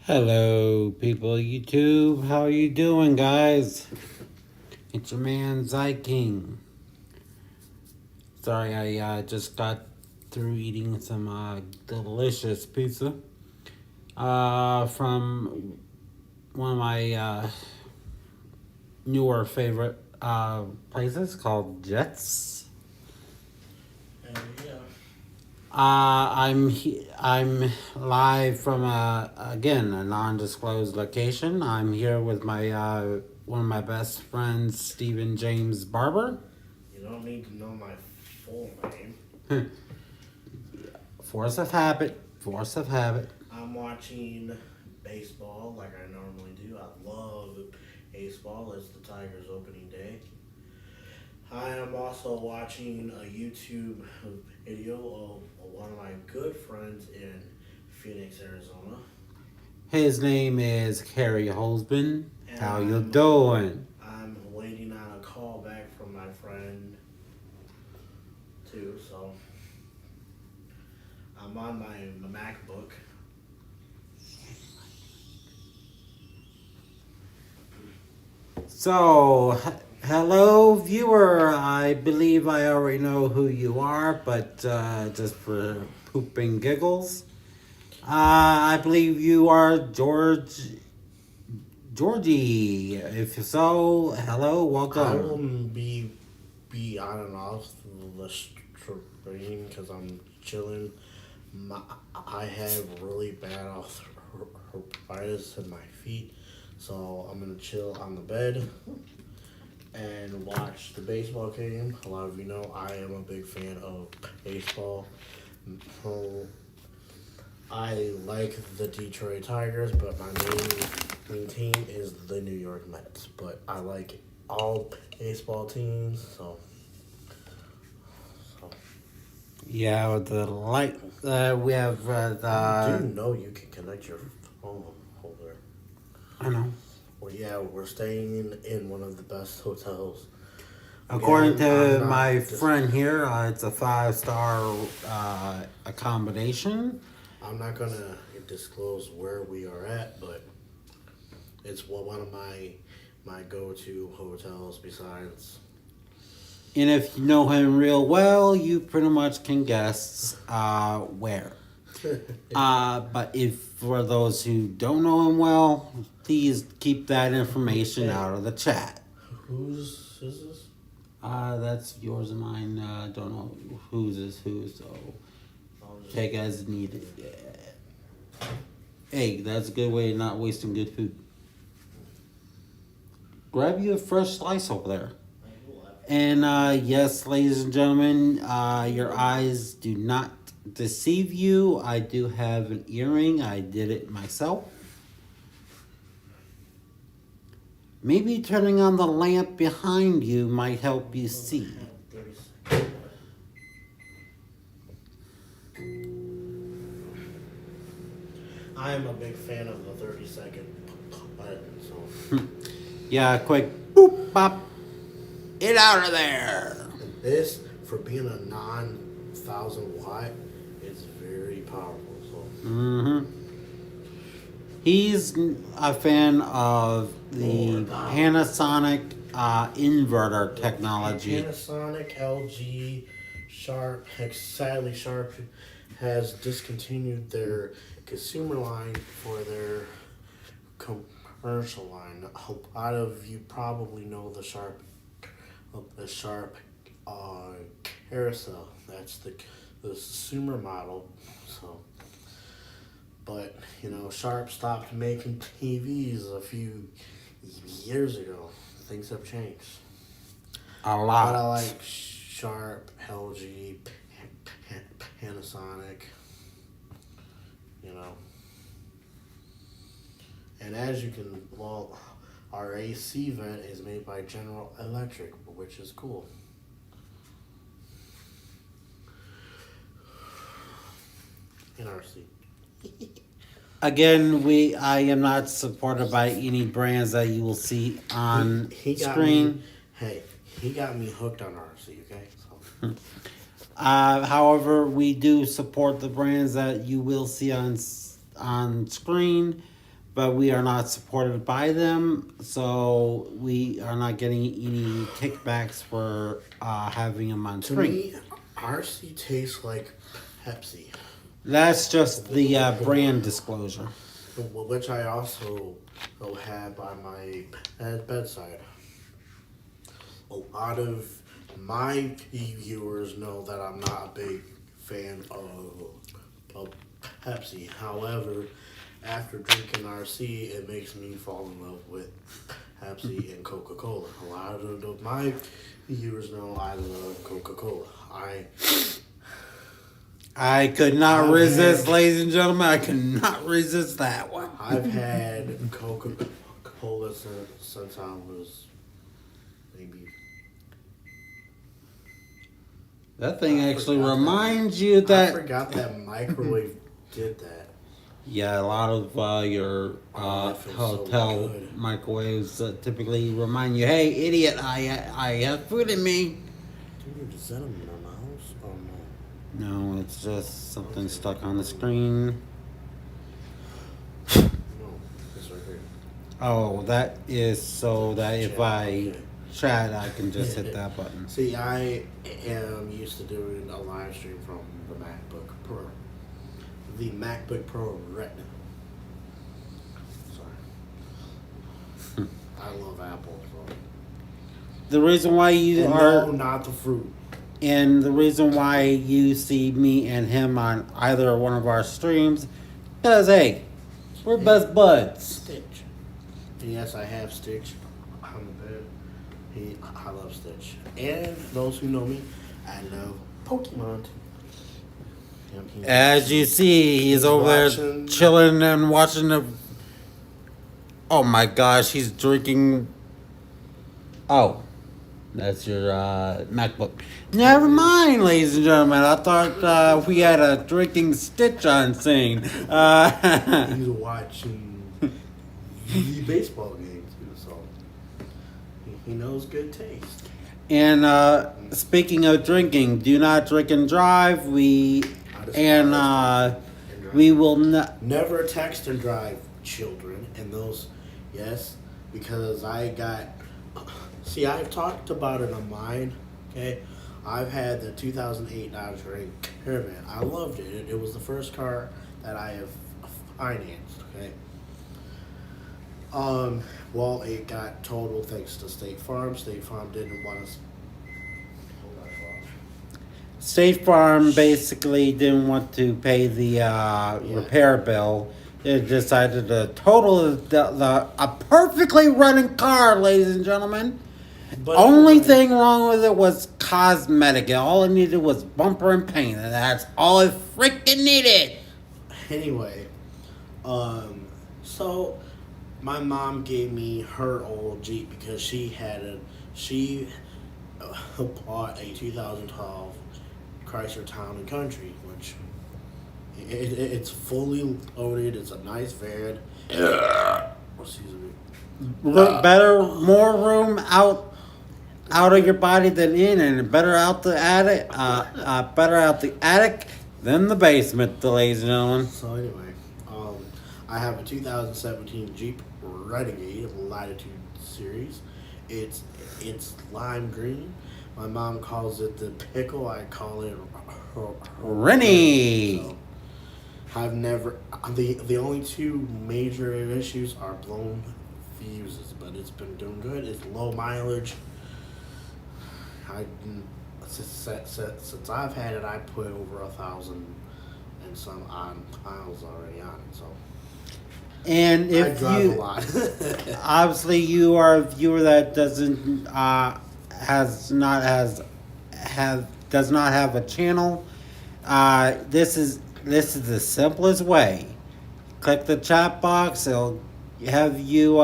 Hello, people of YouTube. How are you doing, guys? It's your man, ZYKING. Sorry, I just got through eating some delicious pizza from one of my newer favorite places called Jets. I'm live from again a non-disclosed location. I'm here with my one of my best friends, Stephen James Barber. You don't need to know my full name. Force of habit. Force of habit. I'm watching baseball like I normally do. I love baseball. It's the Tigers' opening day. I am also watching a YouTube video of one of my good friends in Phoenix, Arizona. His name is Carrie Holzman. How you doing? I'm waiting on a call back from my friend too, so I'm on my MacBook. So, hello, viewer. I believe I already know who you are, but just for pooping giggles, I believe you are Georgie. If so, hello, welcome. I will be on and off the stream because I'm chilling. I have really bad arthritis in my feet, so I'm gonna chill on the bed and watch the baseball game. A lot of you know I am a big fan of baseball. I like the Detroit Tigers, but my main team is the New York Mets. But I like all baseball teams, so. Yeah, with the light, we have Do you know you can connect your phone holder? I know. Well, yeah, we're staying in one of the best hotels. According to my friend here, it's a 5-star accommodation. I'm not going to disclose where we are at, but it's one of my go-to hotels besides. And if you know him real well, you pretty much can guess where. But if for those who don't know him well, please keep that information out of the chat. Whose is this? That's yours and mine. Don't know whose is whose, so take as needed. Yeah. Hey, that's a good way of not wasting good food. Grab you a fresh slice over there. And yes, ladies and gentlemen, your eyes do not deceive you. I do have an earring. I did it myself. Maybe turning on the lamp behind you might help you see. I am a big fan of the 30-second button, so. Yeah, quick boop, pop. Get out of there. This, for being a non-1000 watt, is very powerful. So. He's a fan of the Panasonic inverter technology. Panasonic, LG, Sharp, sadly Sharp has discontinued their consumer line for their commercial line. A lot of you probably know the Sharp carousel. That's the consumer model. So, but you know, Sharp stopped making TVs a few years ago. Things have changed. A lot. But I like Sharp, LG, Panasonic. You know. And as you can, well, our AC vent is made by General Electric, which is cool. In our seat. Again, I am not supported by any brands that you will see on He got screen. He got me hooked on RC, okay? So. However, we do support the brands that you will see on screen, but we are not supported by them, so we are not getting any kickbacks for having them on To screen. me, RC tastes like Pepsi, That's just the brand disclosure. which I also have by my bedside. A lot of my viewers know that I'm not a big fan of Pepsi. However, after drinking RC, it makes me fall in love with Pepsi and Coca-Cola. A lot of my viewers know I love Coca-Cola. I could not I've resist, had- ladies and gentlemen. I could not resist that one. I've had Coca-Cola since I was maybe. That thing I actually forgot reminds you I that. forgot that microwave did that. Yeah, a lot of your Oh, that feels so hotel good. microwaves typically remind you, "Hey, idiot! I have food in me." Dude, is that a mouse? Oh no. No, it's just something stuck on the screen. No, it's right here. Oh, that is so that if Chat, I okay. chat, I can just hit that button. See, I am used to doing a live stream from the MacBook Pro. The MacBook Pro Retina. Sorry. I love Apple. So. The reason why you And are no, not the fruit. And the reason why you see me and him on either one of our streams, because hey, we're best buds. Stitch. And yes, I have Stitch on the bed. I love Stitch. And those who know me, I love Pokemon too. As you see, he's over there watching- chilling and watching the. Oh my gosh, he's drinking. Oh, that's your MacBook. Never mind, ladies and gentlemen. I thought we had a drinking Stitch on scene. He's watching the baseball game too, so he knows good taste. And speaking of drinking, do not drink and drive. We will not. Never text and drive, children, and those, yes, because I got. See, I've talked about it on mine. Okay, I've had the 2008 Dodge Ram Caravan. I loved it. It was the first car that I have financed. Okay. Well, it got totaled thanks to State Farm. State Farm didn't want us. State Farm basically didn't want to pay the repair bill. They decided to total a perfectly running car, ladies and gentlemen. But Only anyway, thing wrong with it was cosmetic. All it needed was bumper and paint, and that's all it freaking needed. Anyway, so my mom gave me her old Jeep because she bought a 2012 Chrysler Town and Country, which it's fully loaded. It's a nice van. Excuse me. Better, more room out of your body than in, and better out the attic. Better out the attic than the basement, ladies and gentlemen. So anyway, I have a 2017 Jeep Renegade Latitude Series. It's lime green. My mom calls it the pickle. I call it Rennie. So, I've never. The only two major issues are blown fuses, but it's been doing good. It's low mileage. Since I've had it, I put over 1,000 and some odd miles already on it. So And I if drive a you lot. obviously you are a viewer that does not have a channel, this is the simplest way. Click the chat box. It'll have you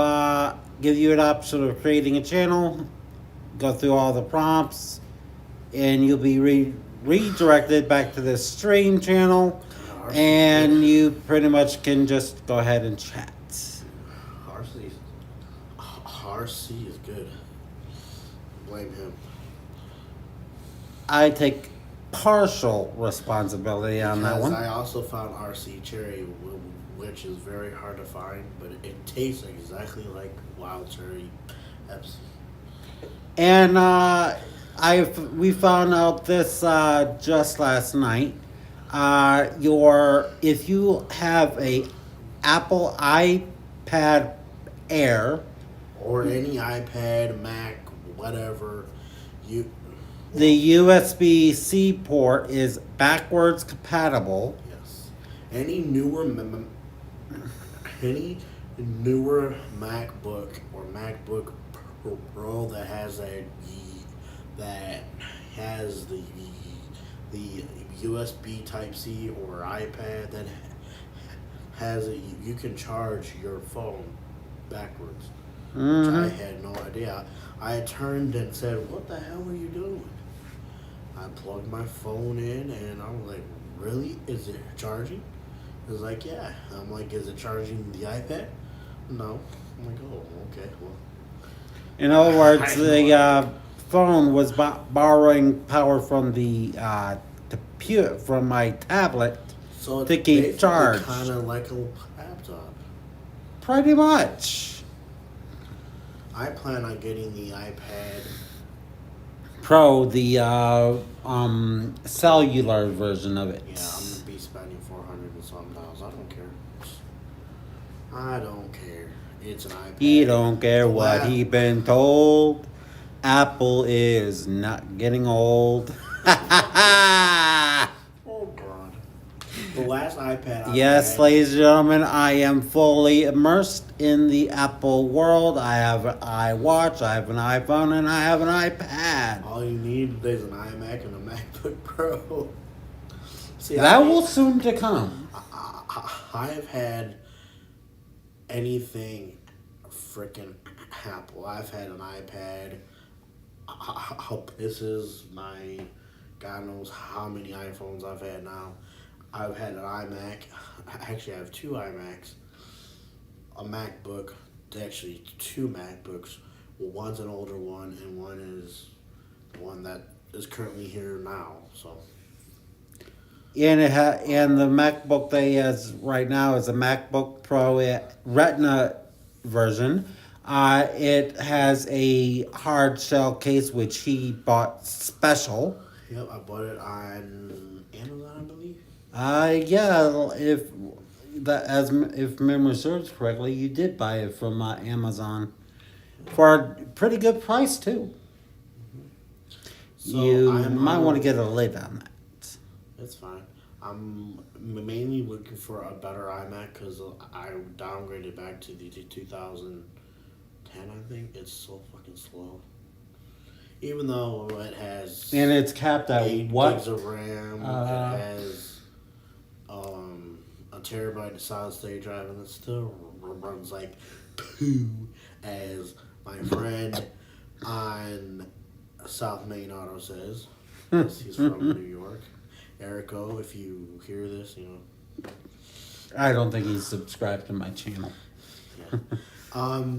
give you an option of creating a channel. Go through all the prompts, and you'll be redirected back to the stream channel, and you pretty much can just go ahead and chat. RC is good. Blame him. I take partial responsibility on that Because one. I also found RC cherry, which is very hard to find, but it tastes exactly like wild cherry Pepsi. And we found out this just last night. If you have a Apple iPad Air, Or any iPad, Mac, whatever, you. the USB-C port is backwards compatible. Yes. Any newer any newer MacBook or MacBook Pro that has that has the USB Type C or iPad that has it, you can charge your phone backwards. Which I had no idea. I turned and said, "What the hell are you doing?" I plugged my phone in and I was like, "Really? Is it charging?" It was like, "Yeah." I'm like, "Is it charging the iPad?" No. I'm like, "Oh, okay." Well, In other words, I the phone was borrowing power from the from my tablet so it's to keep charged. kind of like a laptop. Pretty much. I plan on getting the iPad. Pro, the cellular version of it. Yeah, I'm gonna be spending $400 and some dollars. I don't care. I don't care. It's an iPad. He don't care what Wow. he been told. Apple is not getting old. Oh God. The last iPad I Yes, had, ladies and gentlemen, I am fully immersed in the Apple world. I have an iWatch, I have an iPhone, and I have an iPad. all you need is an iMac and a MacBook Pro. See, That will soon to come. I have had anything freaking Apple. I've had an iPad. This is my God knows how many iPhones I've had now. I've had an iMac. Actually, I have two iMacs, a MacBook, actually two MacBooks. One's an older one, and one is the one that is currently here now. So, And and the MacBook that he has right now is a MacBook Pro Retina version. It has a hard shell case which he bought special. yep, I bought it on Amazon, I believe. Yeah, if memory serves correctly, you did buy it from Amazon for a pretty good price too. So You I'm might want to get a lid on that. That's fine. I'm mainly looking for a better iMac because I downgraded back to the 2010. I think it's so fucking slow. Even though it has And it's capped at 8 what? gigs of RAM, it has a terabyte of solid state drive, and it still runs like poo, as my friend on South Main Auto says. He's from New York. Erico, if you hear this, you know. I don't think he's subscribed to my channel. Yeah.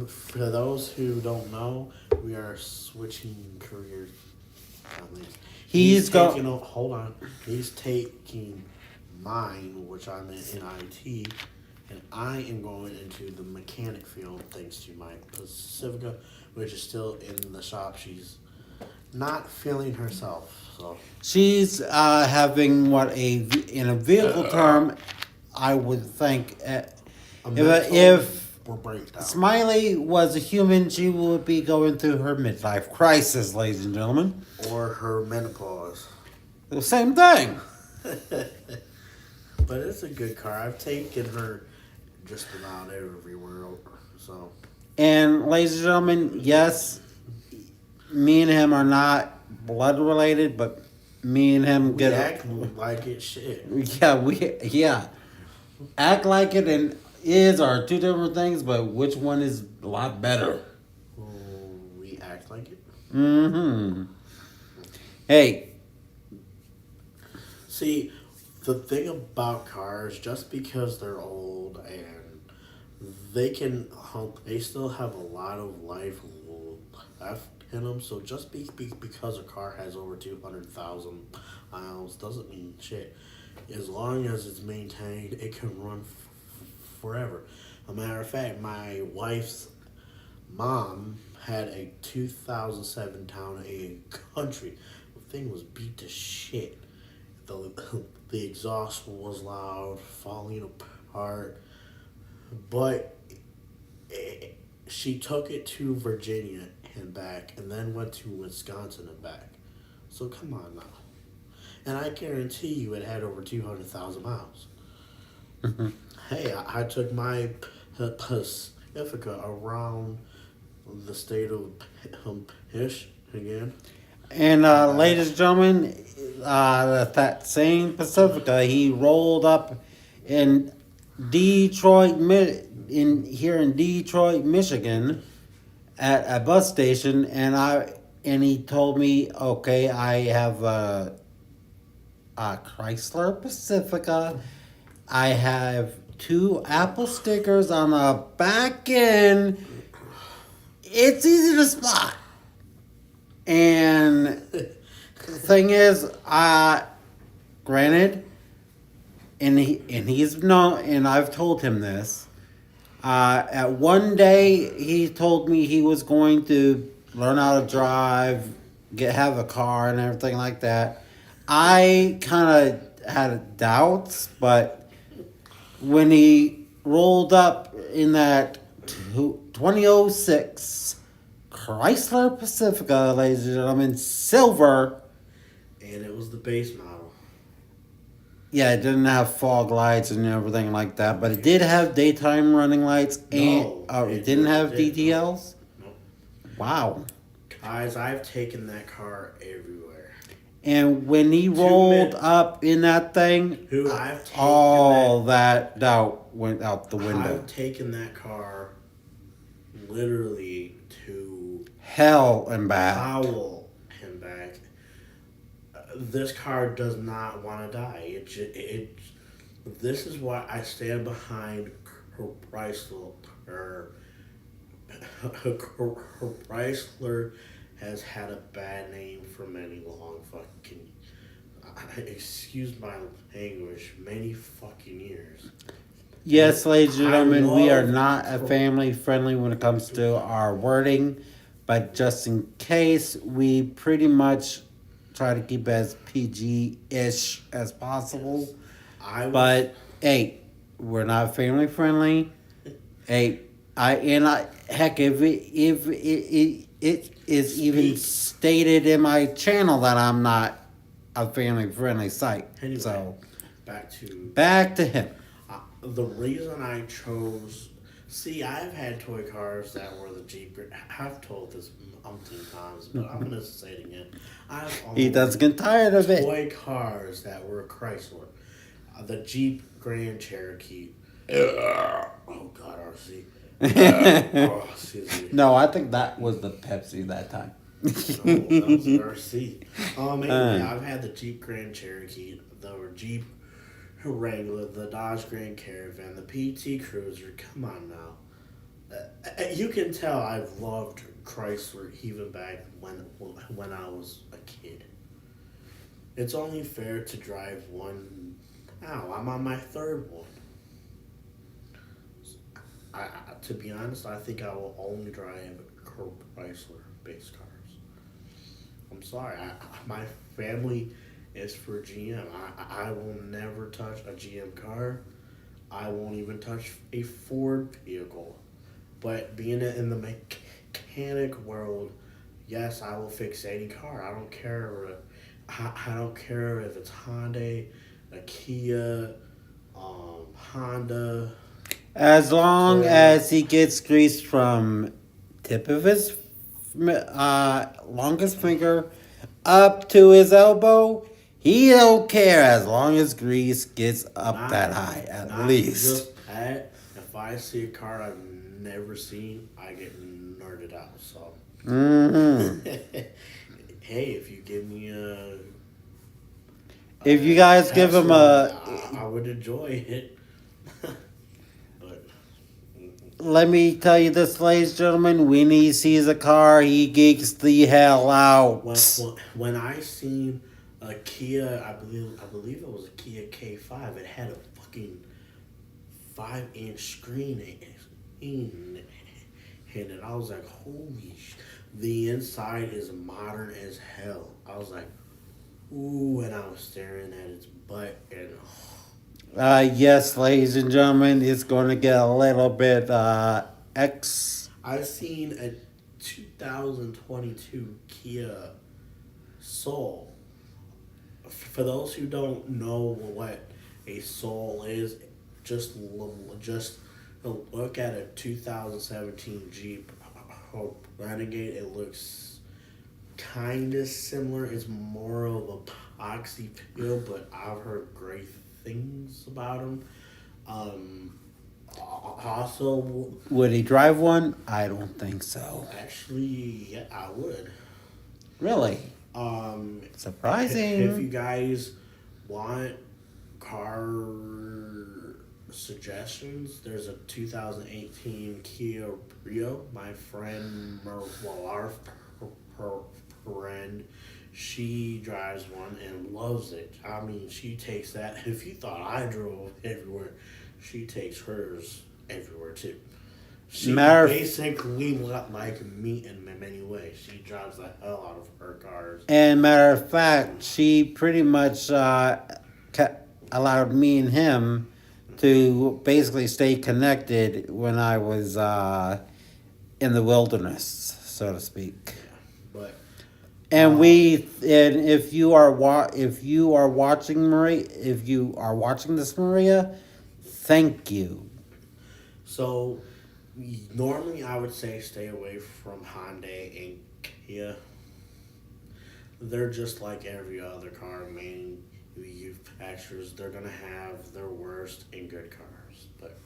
For those who don't know, we are switching careers. Hold on. He's taking mine, which I'm in IT, and I am going into the mechanic field thanks to my Pacifica, which is still in the shop. She's not feeling herself, so She's having in a vehicle term, I would think, if breakdown. Smiley was a human, she would be going through her midlife crisis, ladies and gentlemen. Or her menopause. The same thing. But it's a good car. I've taken her just about everywhere, so. And ladies and gentlemen, yes, me and him are not blood related, but me and him We act like it shit. Yeah. Act like it and is are two different things, but which one is a lot better? We act like it. Mm-hmm. Hey. See, the thing about cars, just because they're old and they still have a lot of life left in them. So just because a car has over 200,000 miles doesn't mean shit. As long as it's maintained, it can run forever. A matter of fact, my wife's mom had a 2007 Town A Country. The thing was beat to shit. The, the exhaust was loud, falling apart. But she took it to Virginia and back, and then went to Wisconsin and back. So come on now. And I guarantee you it had over 200,000 miles. Hey, I took my Pacifica around the state of Michigan. And ladies and gentlemen, that same Pacifica, he rolled up in Detroit, here in Detroit, Michigan, at a bus station, and he told me, okay, I have a Chrysler Pacifica. I have 2 Apple stickers on the back end. It's easy to spot. And the thing is, granted, he's known, and I've told him this. At one day, he told me he was going to learn how to drive, have a car, and everything like that. I kind of had doubts, but when he rolled up in that 2006 Chrysler Pacifica, ladies and gentlemen, silver. And it was the base model. Yeah, it didn't have fog lights and everything like that, but it did have daytime running lights, and it didn't have DTLs? No. Wow. Guys, I've taken that car everywhere. And when he rolled up in that thing, all that doubt went out the window. I've taken that car literally to hell and back. Howell and back. This car does not want to die. This is why I stand behind Chrysler. Chrysler has had a bad name for many long fucking, excuse my language, many fucking years. Yes, ladies and gentlemen, we are not a family friendly when it comes to our wording, but just in case, we pretty much try to keep it as PG-ish as possible. Yes. But hey, we're not family friendly. Hey, heck, if it is even stated in my channel that I'm not a family friendly site. Anyway, so back to him. The reason I chose, I've had toy cars that were the Jeep. I've told this umpteen times, but I'm gonna say it again. He doesn't get tired of it. Toy cars that were Chrysler, the Jeep Grand Cherokee. Oh God, RC. No, I think that was the Pepsi that time. No, that was the RC. Anyway, I've had the Jeep Grand Cherokee, the Jeep Wrangler, the Dodge Grand Caravan, the PT Cruiser. Come on now. You can tell I've loved Chrysler even back when I was a kid. It's only fair to drive one. Now I'm on my 3rd one. To be honest, I think I will only drive Chrysler base cars. I'm sorry, my family is for GM. I will never touch a GM car. I won't even touch a Ford vehicle. But being in the mechanic world, yes, I will fix any car. I don't care. I don't care if it's Hyundai, a Kia, Honda. As long as he gets grease from tip of his longest finger up to his elbow, he don't care as long as grease gets up that high, at least. Just that, if I see a car I've never seen, I get nerded out. So, hey, if you give me if you guys give him I would enjoy it. But let me tell you this, ladies and gentlemen. When he sees a car, he geeks the hell out. When I seen a Kia, I believe it was a Kia K5. It had a fucking 5-inch screen in it. I was like, holy the inside is modern as hell. I was like, ooh, and I was staring at its butt and Yes, ladies and gentlemen, it's going to get a little bit I've seen a 2022 Kia Soul. For those who don't know what a Soul is, just look at a 2017 Jeep Renegade. It looks kind of similar. It's more of a epoxy peel, but I've heard great things about them. Also, Would he drive one? I don't think so. actually, yeah, I would. Really? If Surprising. you guys want car suggestions, there's a 2018 Kia Rio. My friend, our friend, she drives one and loves it. I mean, she takes that. If you thought I drove everywhere, she takes hers everywhere too. She basically like me in many ways. She drives the hell out of her cars. And matter of fact, she pretty much allowed me and him to basically stay connected when I was in the wilderness, so to speak. But And if you are watching Maria, if you are watching this, Maria, thank you. so normally I would say stay away from Hyundai and Kia. They're just like every other car manufacturers. They're gonna have their worst and good cars, but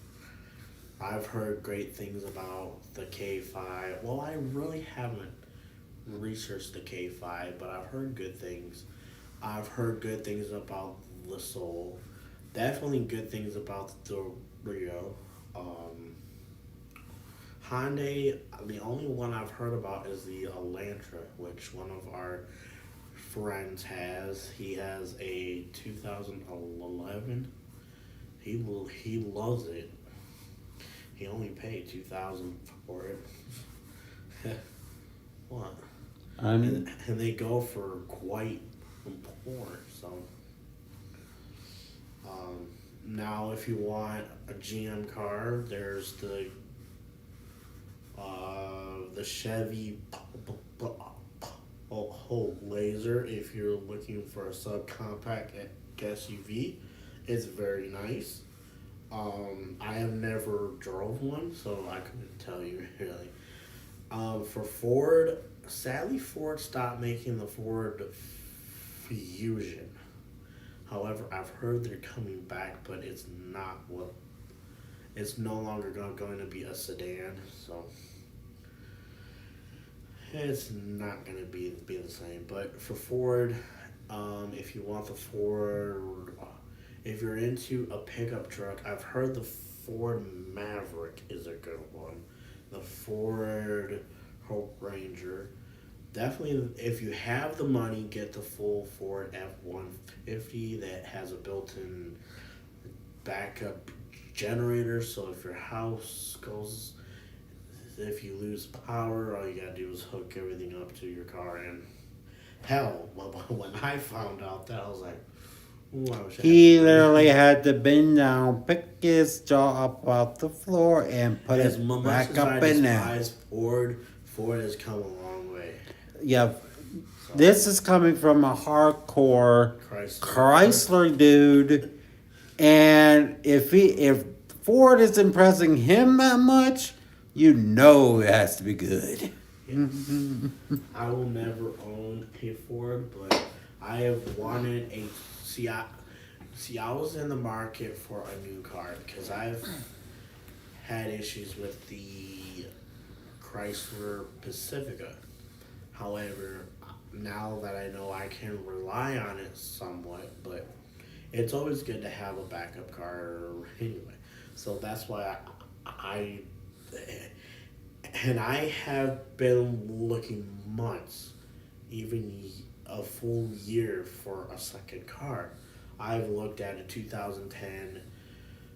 I've heard great things about the K5. Well, I really haven't researched the K5, but I've heard good things. I've heard good things about the Soul. Definitely good things about the Rio. Hyundai, the only one I've heard about is the Elantra, which one of our friends has. He has a 2011. He loves it. He only paid 2,000 for it. What? And they go for quite important. So now, if you want a GM car, there's the Chevy Laser. If you're looking for a subcompact SUV, it's very nice. I have never drove one, so I couldn't tell you really. For Ford, sadly, Ford stopped making the Ford Fusion. However, I've heard they're coming back, but it's not what. It's no longer going to be a sedan, so it's not going to be the same. But for Ford, if you want the Ford, if you're into a pickup truck, I've heard the Ford Maverick is a good one. The Ford Hope Ranger. Definitely, if you have the money, get the full Ford F-150 that has a built-in backup generator. So if your house goes, if you lose power, all you gotta do is hook everything up to your car. And hell, when I found out that, I was like, ooh, I wish I He had literally had to bend down, pick his jaw up off the floor, and put as it much back as up I in there. despise Ford has come a long way. Yeah, So, this is coming from a hardcore Chrysler dude, and if Ford is impressing him that much, you know it has to be good. I will never own a Ford, but I have wanted a. I was in the market for a new car because I've had issues with the Chrysler Pacifica. However, now that I know I can rely on it somewhat, but it's always good to have a backup car anyway. So that's why I And I have been looking months, even a full year for a second car. I've looked at a 2010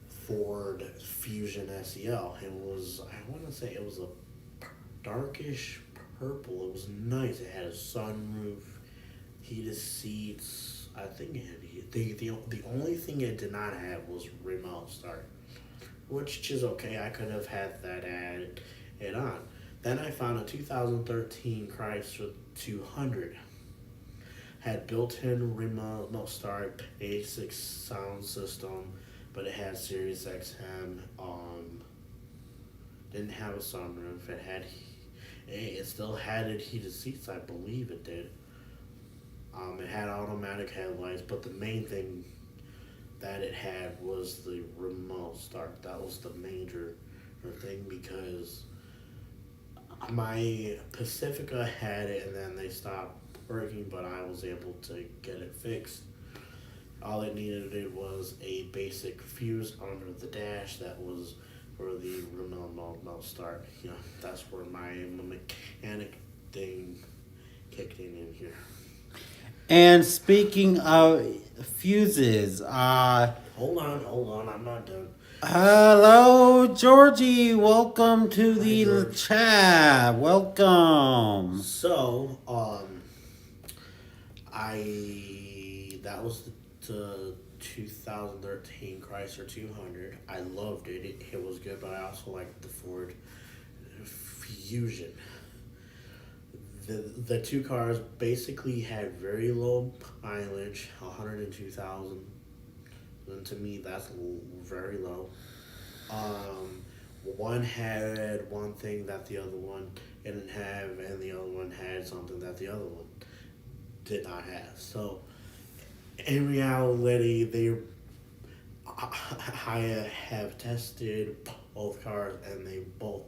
Ford Fusion SEL. It was, I want to say it was a darkish purple. It was nice. It had a sunroof, heated seats. I think it had the only thing it did not have was remote start, which is okay. I could have had that added it on. Then I found a 2013 Chrysler 200. Had built-in remote start, basic sound system, but it had Sirius XM. Didn't have a sunroof. It still had heated seats. I believe it did. It had automatic headlights, but the main thing that it had was the remote start. That was the major thing because my Pacifica had it and then they stopped working, but I was able to get it fixed. All it needed was a basic fuse under the dash that was for the remote start. That's where my mechanic thing kicked in here. And speaking of fuses, Hold on, I'm not done. hello, Georgie. Welcome to Hi, the George. chat. Welcome. So, that was the 2013 Chrysler 200. I loved it. It was good, but I also liked the Ford Fusion. The two cars basically had very low mileage, 102,000. And to me, that's very low. One had one thing that the other one didn't have, and the other one had something that the other one did not have. So, in reality, I have tested both cars, and they both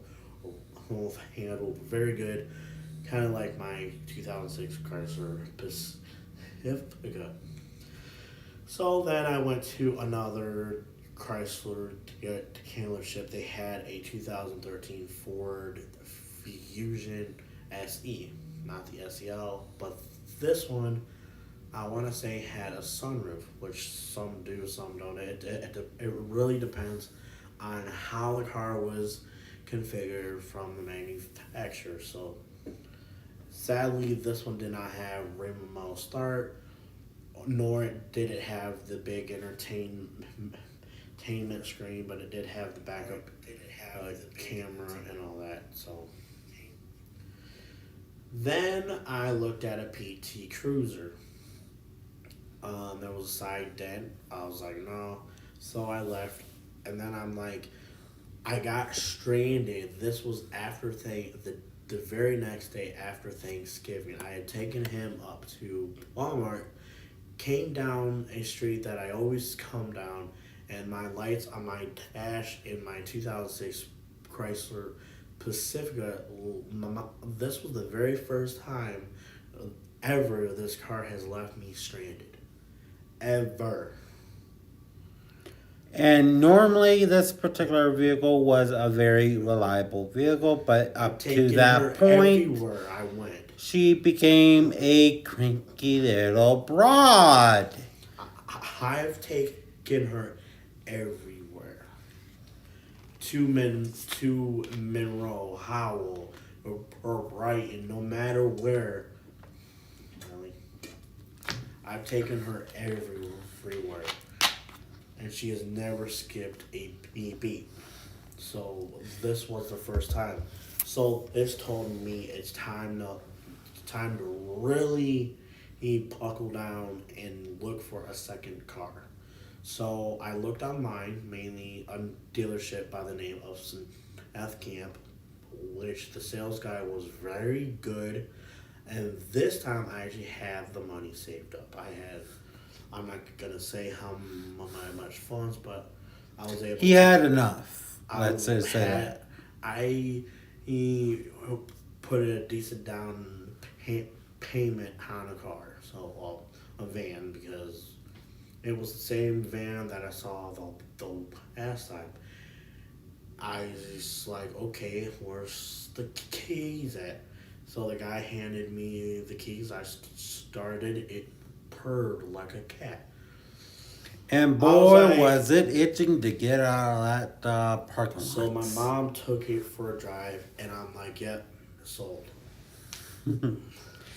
handled very good. Kind of like my 2006 Chrysler Pacifica. So then I went to another Chrysler dealership. They had a 2013 Ford Fusion SE, not the SEL, but this one I want to say had a sunroof, which some do, some don't. It really depends on how the car was configured from the manufacturer. So sadly, this one did not have remote start, nor did it have the big entertainment screen, but it did have the backup camera and all that. So then I looked at a PT Cruiser. There was a side dent. I was like, no. So I left, and then I'm like, I got stranded. This was after the very next day after Thanksgiving. I had taken him up to Walmart, came down a street that I always come down, and my lights on my dash in my 2006 Chrysler Pacifica. This was the very first time ever this car has left me stranded. Ever. And normally, this particular vehicle was a very reliable vehicle, but up to Taking her that point, everywhere I went. she became a cranky little broad. I've taken her everywhere. To Monroe, Howell, or Brighton, no matter where. Really, I've taken her everywhere, and she has never skipped a beat. So this was the first time. So this told me it's time to really buckle down and look for a second car. So I looked online, mainly a dealership by the name of ZYKING, which the sales guy was very good. And this time I actually had the money saved up. I'm not gonna say how much funds, but I was able. He had enough. I Let's just say that. He put a decent down payment on a car, so a van, because it was the same van that I saw the last time. I was like, okay, where's the keys at? So the guy handed me the keys. I started. It purred like a cat. And I was boy, like, was it itching to get out of that parking lot. so my mom took it for a drive, and I'm like, yep, sold.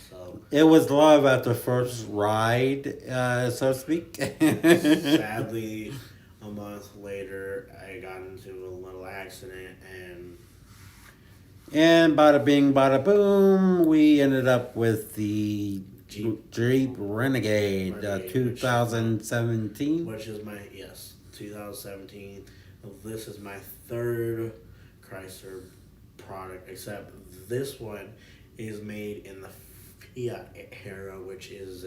So It was love at the first ride, so to speak. sadly, a month later, I got into a little accident, And bada bing, bada boom, we ended up with the Jeep Renegade, Renegade, 2017. which is my, yes, 2017. This is my third Chrysler product, except this one is made in the Fiat era, which is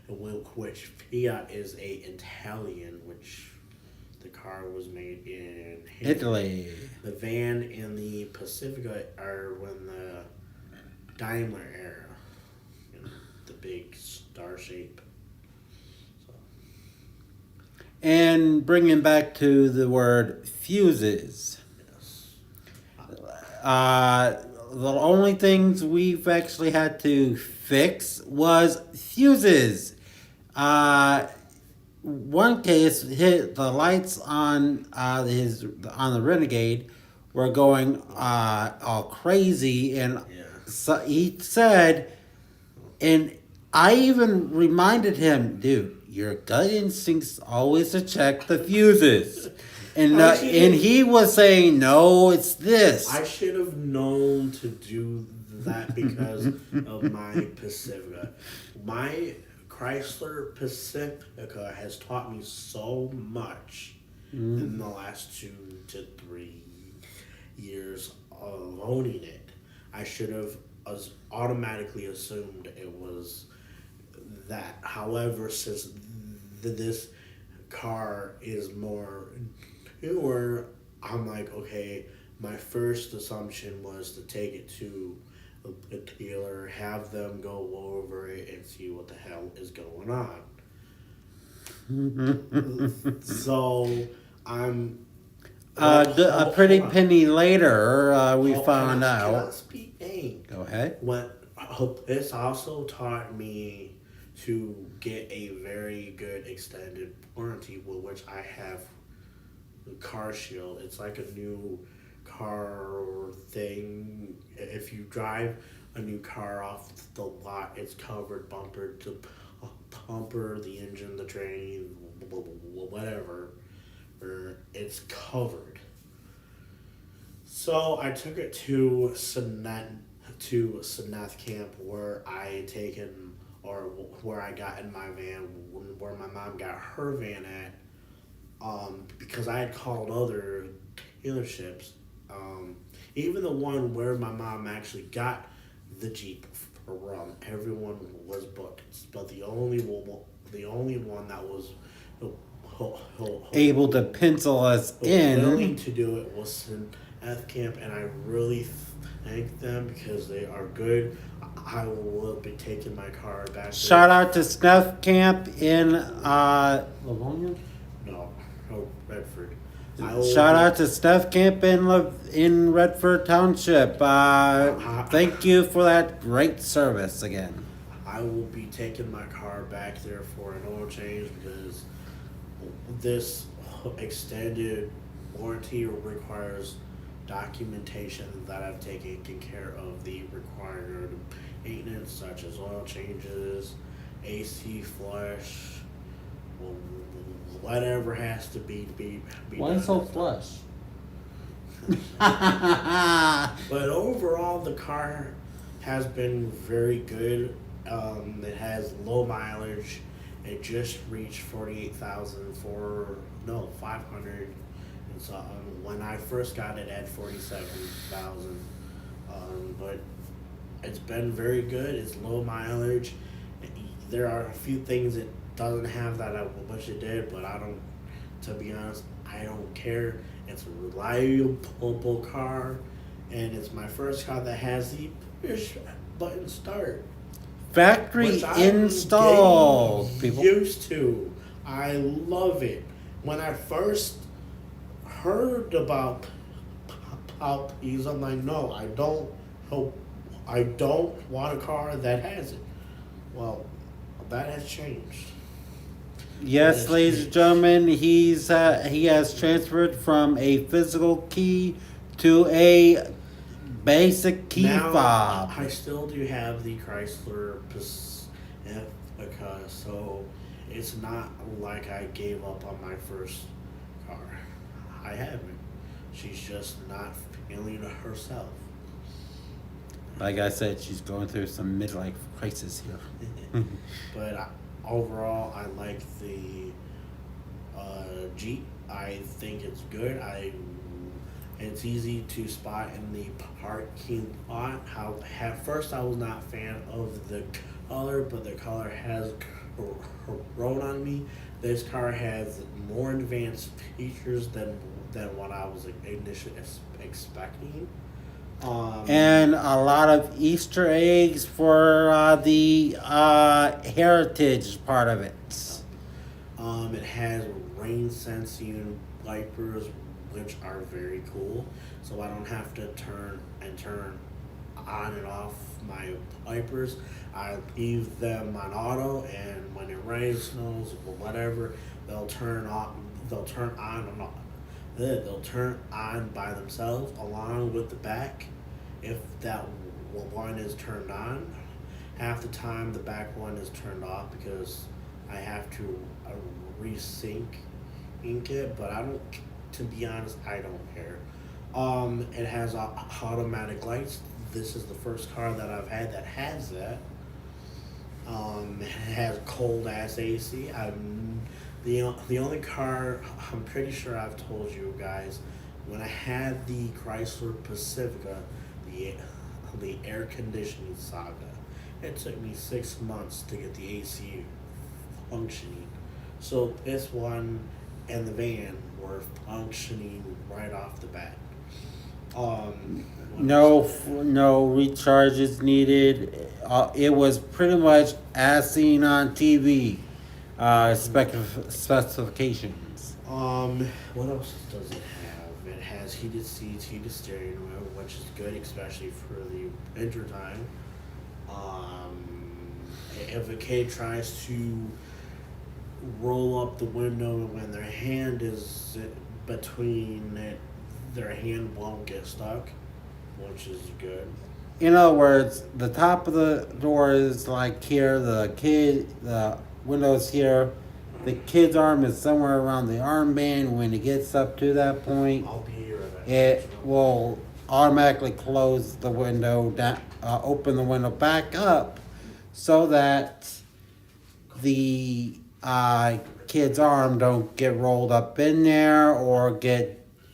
which Fiat is a Italian, which the car was made in Italy. The van and the Pacifica are when the Daimler era, the big star shape. So. And bringing back to the word fuses. Yes. The only things we've actually had to fix was fuses. One case hit the lights on the Renegade were going all crazy, and so he said, and I even reminded him, dude, your gut instinct's always to check the fuses. And he was saying, no, it's this. I should have known to do that because of my Pacifica. My Chrysler Pacifica has taught me so much in the last 2 to 3 years of owning it. I should have automatically assumed it was that. However, since this car is more newer, I'm like, okay, my first assumption was to take it to a dealer, have them go over it and see what the hell is going on. So I'm a pretty penny later, we found out. Can I speak? Go ahead. This also taught me to get a very good extended warranty, which I have. Car Shield. It's like a new car thing. If you drive a new car off the lot, it's covered bumper to bumper, the engine, the train, whatever. It's covered. So I took it to Seneth Camp where I taken or where I got in my van, where my mom got her van at. Because I had called other dealerships, even the one where my mom actually got the Jeep from, everyone was booked. But the only one that was able to pencil us in, willing to do it was F Camp, and I really thank them because they are good. I will be taking my car back. Shout out to Snuff Camp in Livonia? No, Redford. Shout out to Snuff Camp in Redford Township. Thank you for that great service again. I will be taking my car back there for an oil change because this extended warranty requires documentation that I've taken care of the required maintenance, such as oil changes, AC flush, whatever has to be Why done. so flush? But overall, the car has been very good. It has low mileage. It just reached 500 and something. When I first got it at 47,000. But it's been very good. It's low mileage. There are a few things it doesn't have that I wish it did, but to be honest, I don't care. It's a reliable car, and it's my first car that has the push button start. Factory installed, people. Used to. I love it. When I first heard about I'll use. I'm like, no, I don't. Hope I don't want a car that has it. Well, that has changed. That Yes, has ladies and changed. gentlemen, he has transferred from a physical key to a basic key Now fob. I still do have the Chrysler Pacifica, so it's not like I gave up on my first car. I haven't. She's just not feeling herself. Like I said, she's going through some midlife crisis here. But overall, I like the Jeep. I think it's good. It's easy to spot in the parking lot. How at first I was not a fan of the color, but the color has grown on me. This car has more advanced features than what I was initially expecting. And a lot of Easter eggs for the heritage part of it. It has rain sensing wipers, which are very cool. So I don't have to turn on and off my wipers. I leave them on auto, and when it rains, snows, or whatever, they'll turn on. They'll turn on and off. They'll turn on by themselves, along with the back. If that one is turned on, half the time the back one is turned off because I have to resync ink it. But I don't. To be honest, I don't care. It has automatic lights. This is the first car that I've had that has that. It has cold ass AC. The only car I'm pretty sure I've told you guys when I had the Chrysler Pacifica, the air conditioning saga. It took me 6 months to get the AC functioning. So this one and the van were functioning right off the bat. No recharges needed. It was pretty much as seen on TV. Specifications. What else does it have? It has heated seats, heated steering wheel, which is good, especially for the winter time. If a kid tries to roll up the window when their hand is between it, their hand won't get stuck, which is good. In other words, the top of the door is like here, the window's here. The kid's arm is somewhere around the armband. When it gets up to that point, I'll be here. it will automatically close the window down, open the window back up, so that the kid's arm don't get rolled up in there or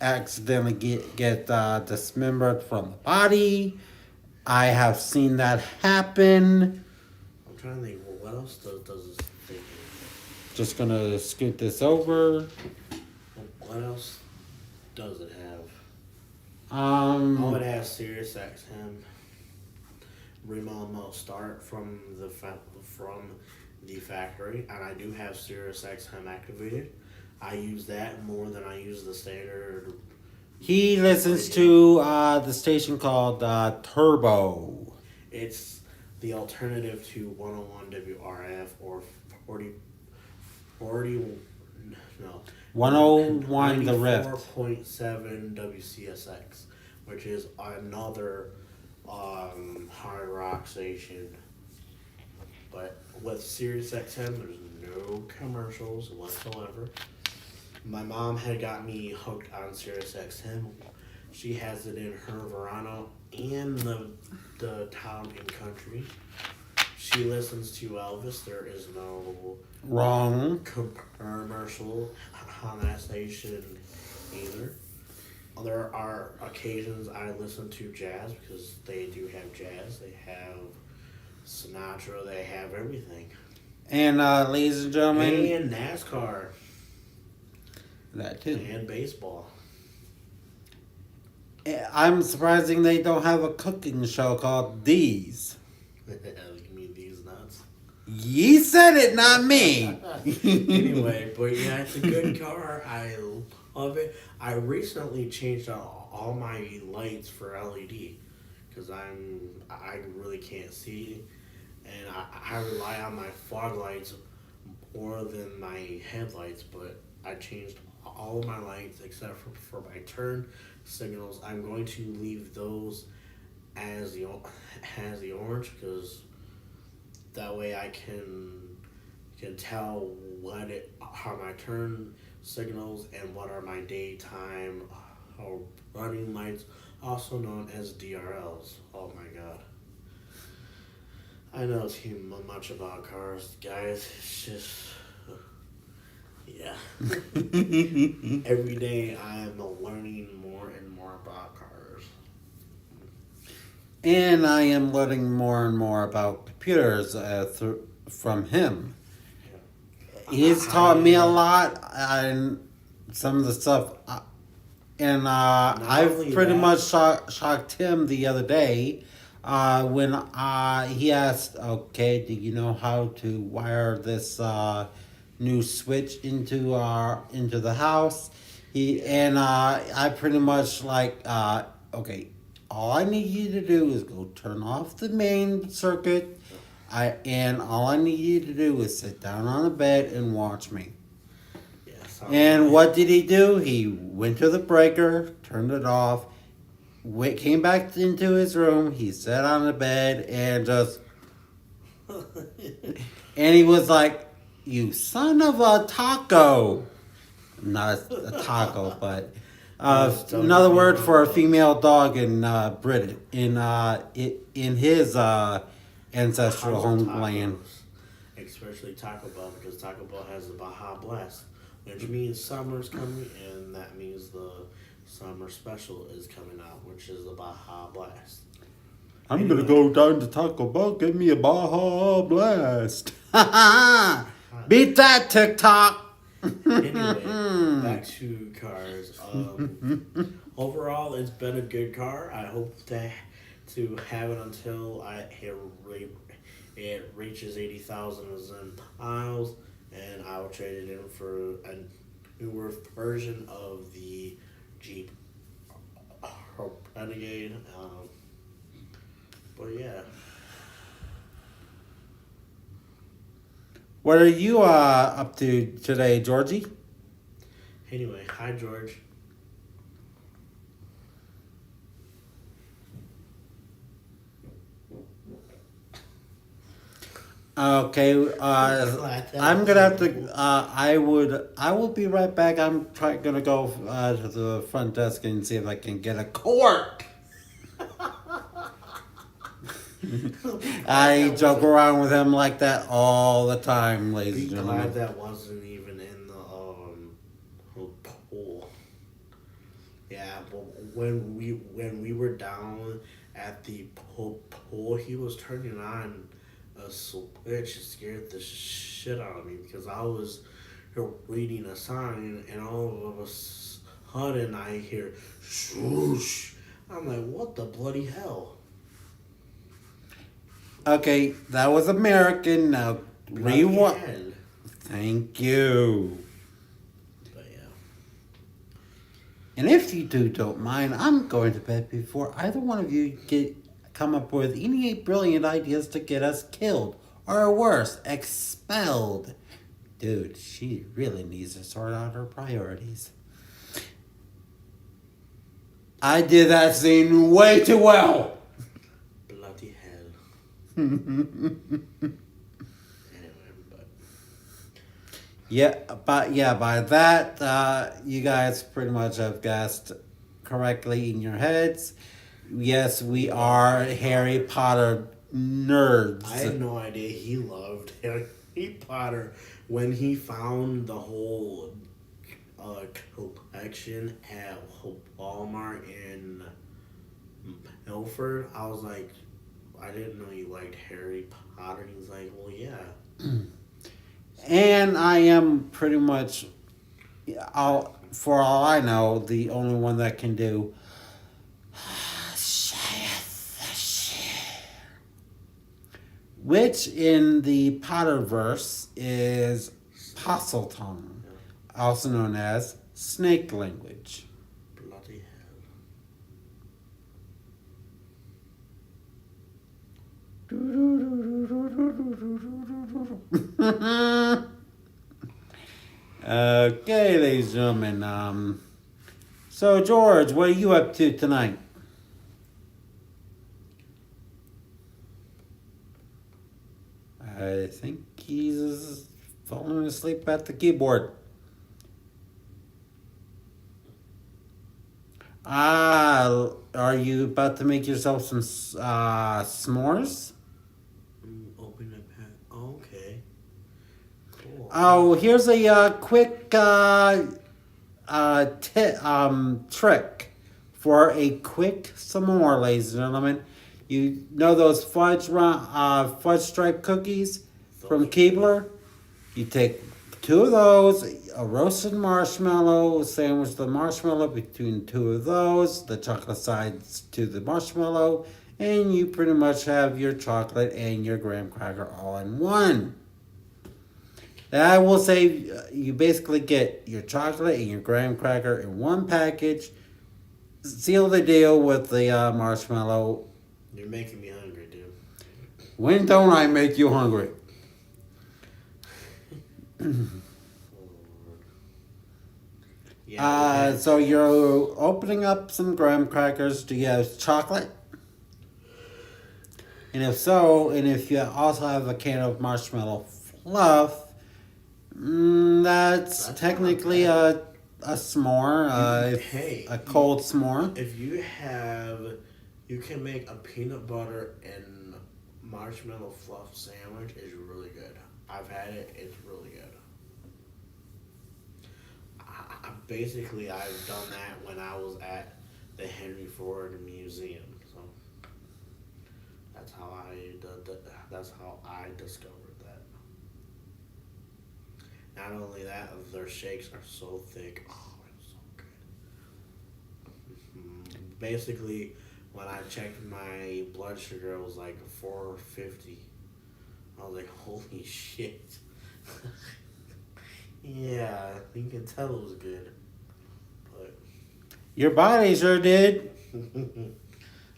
accidentally get dismembered from the body. I have seen that happen. I'm trying to think. Well, what else does this thing? Just gonna scoot this over. What else does it have? It has Sirius XM remote start from the factory, and I do have Sirius XM activated. I use that more than I use the standard. He listens to the station called Turbo. It's the alternative to 101 WRF or 40 no 101 The Rift. 94.7 WCSX, which is another hard rock station. But with Sirius XM, there's no commercials whatsoever. My mom had got me hooked on Sirius XM. She has it in her Verano and the Town and Country. She listens to Elvis. There is no Wrong. commercial on that station either. There are occasions I listen to jazz because they do have jazz. They have Sinatra. They have everything. And ladies and gentlemen, And NASCAR. that too. And baseball. I'm surprising they don't have a cooking show called D's. You mean these nuts? You said it, not me. Anyway, but yeah, it's a good car. I love it. I recently changed out all my lights for LED because I really can't see, and I rely on my fog lights more than my headlights. But I changed all of my lights except for my turn signals. I'm going to leave those as as the orange because that way I can tell what are my turn signals and what are my daytime or running lights, also known as DRLs. Oh my god. I know too much about cars, guys. It's just, yeah. Every day I am learning more and more about cars. And I am learning more and more about computers from him. He's taught me a lot and some of the stuff. And I've pretty much shocked him the other day when he asked, okay, do you know how to wire this new switch into the house? I pretty much okay, all I need you to do is go turn off the main circuit. And all I need you to do is sit down on the bed and watch me. Yes. And what did he do? He went to the breaker, turned it off, came back into his room. He sat on the bed and just, and he was like, "You son of a taco!" Not a taco, but another word for a female dog in Britain in his ancestral homeland. Especially Taco Bell, because Taco Bell has the Baja Blast, which means summer's coming, and that means the summer special is coming out, which is the Baja Blast. I'm gonna go down to Taco Bell, give me a Baja Blast. Beat that, TikTok. Anyway, back to cars. Overall, it's been a good car. I hope to have it until it reaches 80,000 miles, and I will trade it in for a newer version of the Jeep Renegade. But yeah. What are you up to today, Georgie? Anyway, hi George. Okay, I'm gonna have to. I will be right back. I'm gonna go to the front desk and see if I can get a cork. I joke around with him like that all the time, ladies and gentlemen. Glad that wasn't even in the pool. Yeah, but when we were down at the pool, he was turning on a switch. It scared the shit out of me because I was reading a sign and all of a sudden I hear swoosh. I'm like, what the bloody hell? Okay, that was American. Now rewind. Again. Thank you. But yeah. And if you two don't mind, I'm going to bed before either one of you come up with any brilliant ideas to get us killed or worse, expelled. Dude, she really needs to sort out her priorities. I did that scene way too well. Bloody hell. Anyway, but yeah, by that, you guys pretty much have guessed correctly in your heads. Yes, we are Harry Potter nerds. I had no idea he loved Harry Potter when he found the whole collection at Walmart in Milford. I was like, I didn't know you liked Harry Potter. And he's like, well, yeah. And I am pretty much, for all I know, the only one that can do. which in the Potterverse is Posseltongue, also known as snake language. Bloody Okay, ladies and gentlemen. So, George, what are you up to tonight? I think he's falling asleep at the keyboard. Are you about to make yourself some s'mores? Open the pen. Oh, okay. Cool. Oh, here's a quick trick for a quick s'more, ladies and gentlemen. You know those fudge stripe cookies from Keebler? You take 2 of those, a roasted marshmallow, sandwich the marshmallow between 2 of those, the chocolate sides to the marshmallow, and you pretty much have your chocolate and your graham cracker all in one. I will say you basically get your chocolate and your graham cracker in one package. Seal the deal with the marshmallow. You're making me hungry, dude. When don't I make you hungry? Yeah. So you're opening up some graham crackers. Do you have chocolate? And if so, and if you also have a can of marshmallow fluff, that's technically a s'more, a cold s'more. If you can make a peanut butter and marshmallow fluff sandwich. Is really good. I've had it. It's really good. I've done that when I was at the Henry Ford Museum. So that's how I discovered that. Not only that, their shakes are so thick. Oh, it's so good. Basically, when I checked my blood sugar, it was like 450. I was like, holy shit. Yeah, you can tell it was good. But Your body sure did.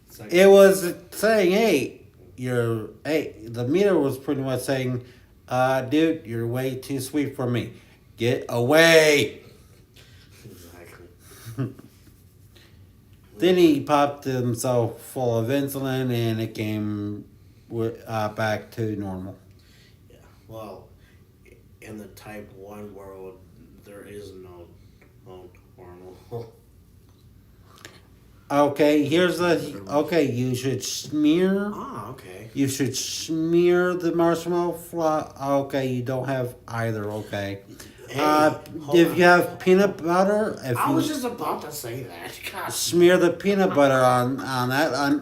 it's like, It was saying, the meter was pretty much saying, dude, you're way too sweet for me. Get away. Exactly. Then he popped himself full of insulin and it came back to normal. Yeah. Well, in the type 1 world, there is no normal. Okay, you should smear. Okay. You should smear the marshmallow fluff. Okay, you don't have either. Okay. If you have peanut butter, I was just about to say that. God. Smear the peanut butter on that.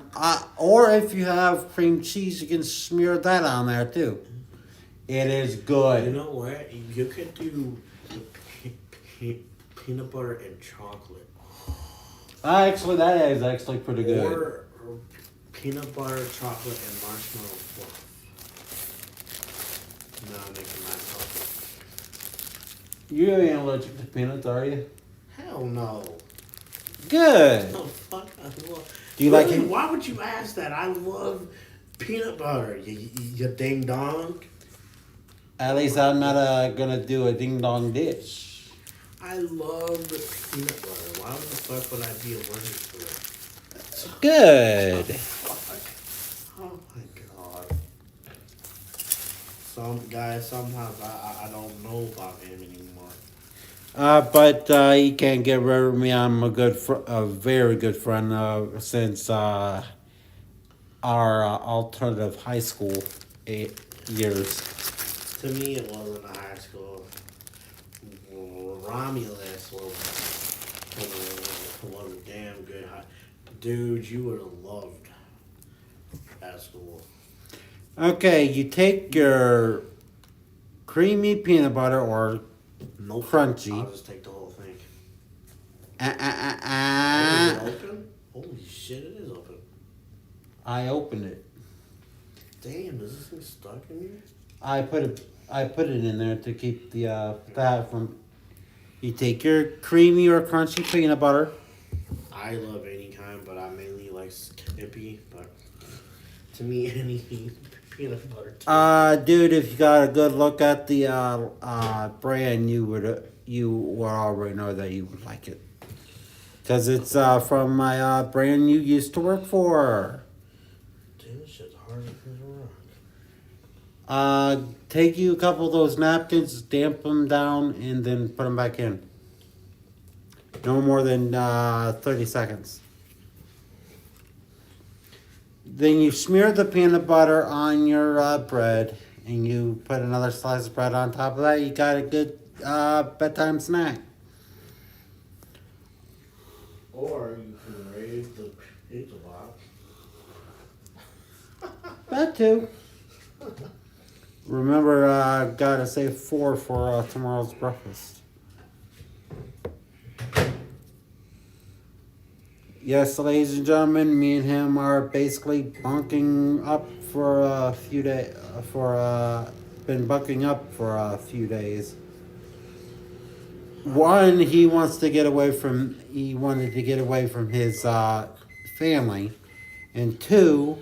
Or if you have cream cheese, you can smear that on there too. It is good. You know what? You could do peanut butter and chocolate. Actually, that is actually pretty good. Or peanut butter, chocolate, and marshmallow fluff. No, I'm making myself. You ain't allergic to peanuts, are you? Hell no. Good. Oh, fuck. Do you like it? Why would you ask that? I love peanut butter. You ding dong. At least I'm not gonna do a ding dong dish. I love peanut butter. Why the fuck would I be allergic to it? Good. Oh my god. Sometimes I don't know about him anymore. But you can't get rid of me. I'm a very good friend since our alternative high school 8 years. To me, it wasn't a high school. Romulus was a damn good high. Dude, you would have loved that school. Okay, you take your creamy peanut butter or crunchy. I'll just take the whole thing. Is it open? Holy shit, it is open. I opened it. Damn, is this thing stuck in here? I put it in there to keep the fat from. You take your creamy or crunchy peanut butter. I love any kind, but I mainly like Skippy. But to me, any peanut butter. Dude, if you got a good look at the brand, you would already know that you would like it, cause it's from my brand you used to work for. Dude, this shit's hard as a rock. Take you a couple of those napkins, damp them down, and then put them back in. No more than 30 seconds. Then you smear the peanut butter on your bread, and you put another slice of bread on top of that. You got a good bedtime snack. Or you can raise the pizza box. That too. Remember, gotta save 4 for tomorrow's breakfast. Yes, ladies and gentlemen, me and him are basically bunking up for a few days. Been bunking up for a few days. One, he wanted to get away from his family, and two,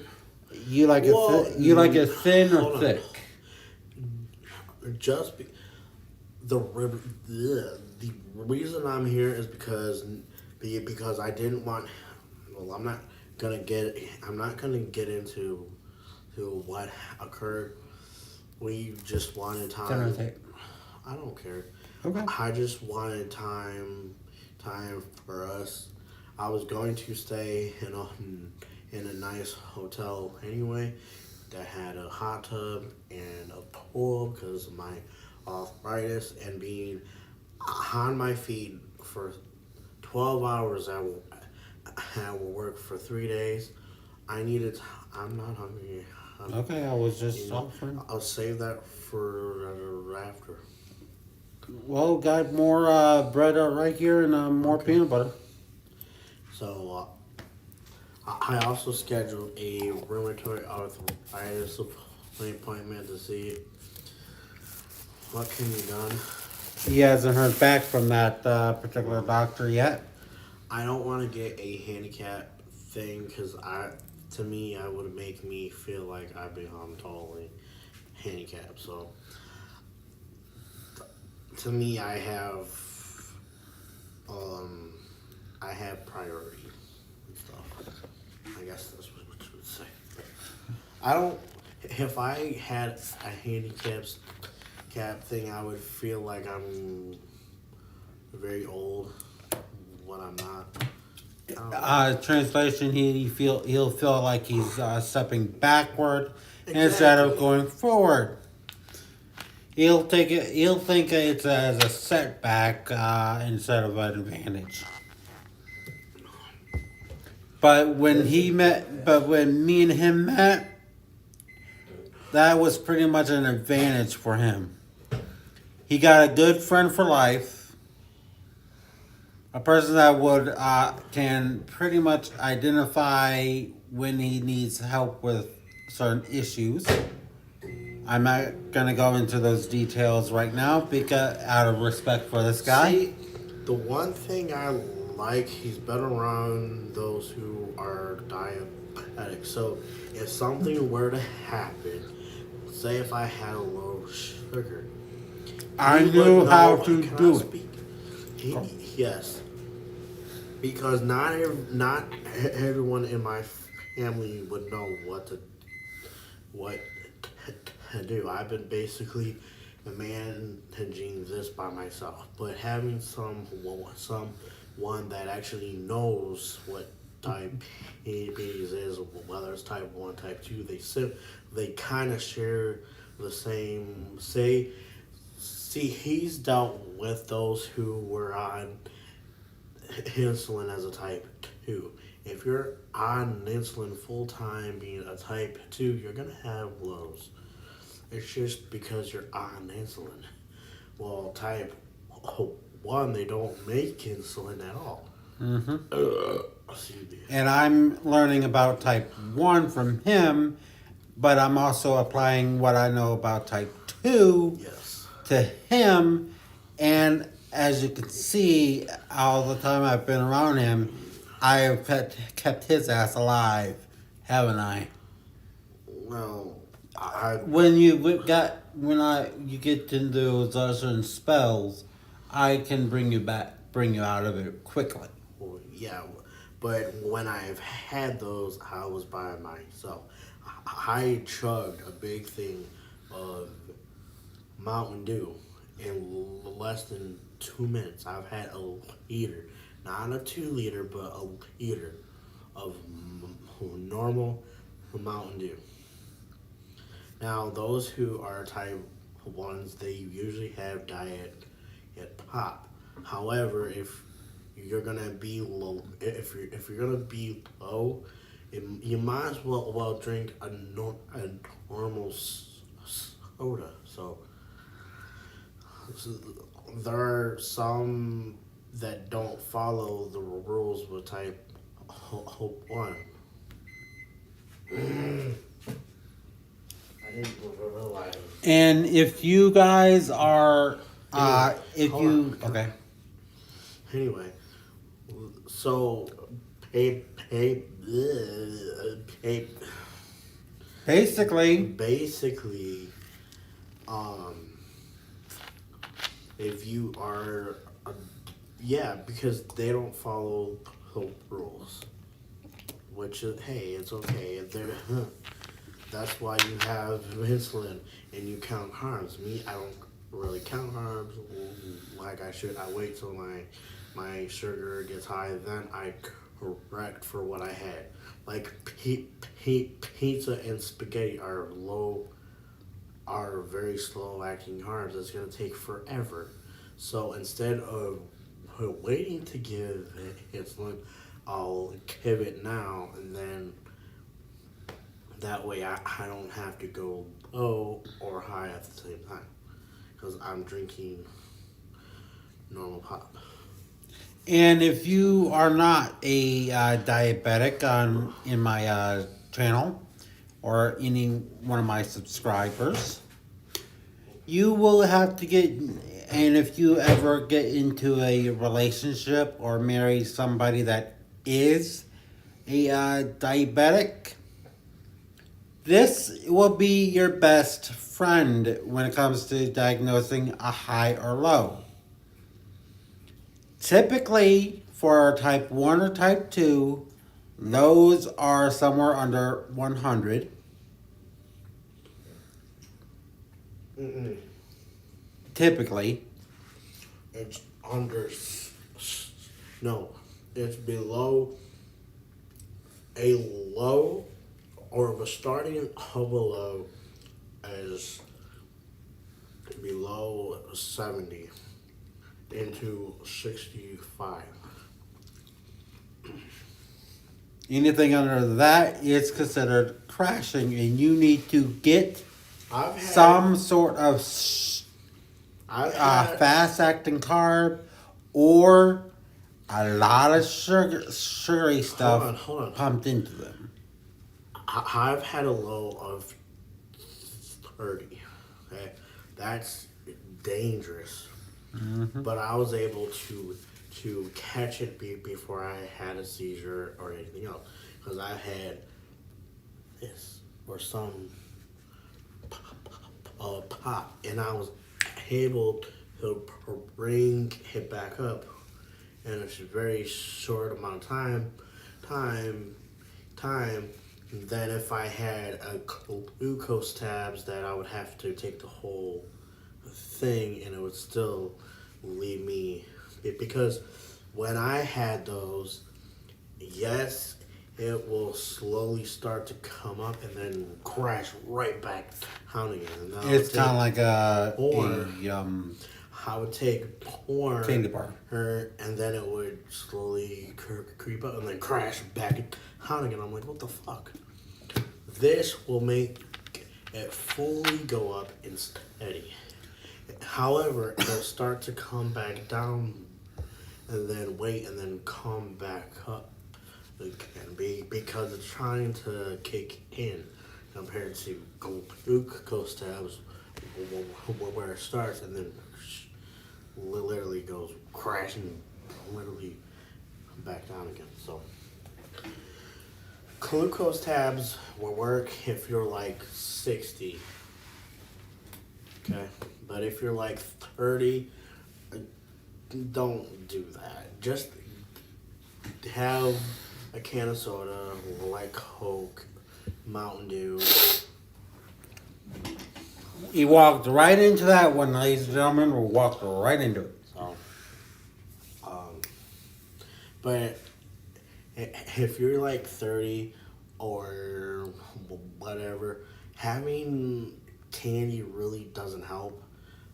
you like it thin or thick. Just the reason I'm here is because I didn't want. Well, I'm not gonna get into what occurred. We just wanted time. I don't care. Okay. I just wanted time for us. I was going to stay in a nice hotel anyway that had a hot tub and a pool because of my arthritis and being on my feet for 12 hours. I will work for 3 days. I'm not hungry. Okay, I was just offering. I'll save that for after. Well, got more bread right here and more peanut butter. So, I also scheduled a rheumatoid arthritis appointment to see what can be done. He hasn't heard back from that particular doctor yet. I don't want to get a handicap thing because to me, it would make me feel like I've become totally handicapped. So, to me, I have priority and stuff. I guess that's what you would say. If I had a handicap thing, I would feel like I'm very old when I'm not. Translation: he'll feel like he's stepping backward instead of going forward. He'll think it's as a setback instead of an advantage. But when me and him met, that was pretty much an advantage for him. He got a good friend for life, a person that would can pretty much identify when he needs help with certain issues. I'm not gonna go into those details right now because out of respect for this guy. See, the one thing I like, he's better around those who are diabetic. So if something were to happen, say if I had a low sugar, I knew how to do it. Yes, because not everyone in my family would know what to do. I've been basically managing this by myself, but having someone that actually knows what diabetes is, whether it's type 1, type 2, they kind of share the same. See, he's dealt with those who were on insulin as a type 2. If you're on insulin full time being a type 2, you're going to have lows. It's just because you're on insulin. Well, type 1, they don't make insulin at all. Mm-hmm. And I'm learning about type 1 from him but I'm also applying what I know about type 2 Yes. to him. And as you can see, all the time I've been around him, I have kept his ass alive, haven't I? Well, I When you get into those certain spells, I can bring you out of it quickly. well, yeah, but when I've had those, I was by myself. I chugged a big thing of Mountain Dew in less than 2 minutes. I've had a liter, not a 2 liter, but a liter of normal Mountain Dew. Now, those who are type ones, they usually have diet at pop. However, if you're gonna be low, if you're gonna be low, you might as well drink a normal soda. So there are some that don't follow the rules with type one. I didn't realize. And if you guys are, if Hold you, on. okay. Anyway, so pay, Basically, basically, um, if you are, yeah, because they don't follow the rules, which is, hey, it's okay. They're, that's why you have insulin and you count carbs. Me, I don't really count carbs like I should. I wait till my sugar gets high, then I correct for what I had. Like pizza and spaghetti are very slow acting carbs. It's gonna take forever. So instead of waiting to give insulin, I'll give it now, and then that way I don't have to go low or high at the same time because I'm drinking normal pop. and if you are not a diabetic in my channel or any one of my subscribers, you will have to get. And if you ever get into a relationship or marry somebody that is a diabetic, this will be your best friend when it comes to diagnosing a high or low. Typically, for type 1 or type 2, those are somewhere under 100. Mm-mm. Typically. It's under. No, it's below a low, or the starting of a low is below 70 into 65. Anything under that is considered crashing, and you need to get I've had. some sort of I've had. fast acting carb or a lot of sugary stuff Hold on. pumped into them. I've had a low of 30. Okay, that's dangerous. But I was able to catch it before I had a seizure or anything else, because I had this or some pop, and I was able to bring it back up in a very short amount of time than if I had a glucose tabs that I would have to take the whole thing, and it would still leave me, because when I had those, yes, it will slowly start to come up and then crash right back down again. And then It's kind of like Or- a I would take porn, candy bar. and then it would slowly creep up and then crash back down again. I'm like, what the fuck? This will make it fully go up and steady. However, it'll start to come back down and then wait and then come back up again because it's trying to kick in. compared to glucose tabs, where it starts and then literally goes crashing, literally back down again. So glucose tabs will work if you're like 60. Okay, but if you're like 30, don't do that. Just have a can of soda, like Coke, Mountain Dew. He walked right into that one, ladies and gentlemen. We walked right into it. So, but if you're like 30 or whatever, having candy really doesn't help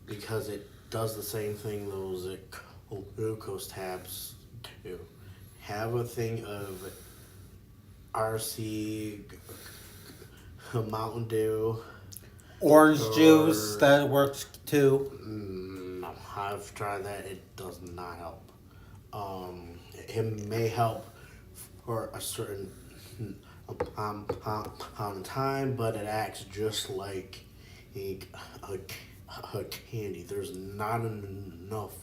because it does the same thing those glucose tabs do. Have a thing of RC, Mountain Dew, Orange or, juice, that works too. No, I've tried that. It does not help. It may help for a certain amount of time, but it acts just like a candy. There's not enough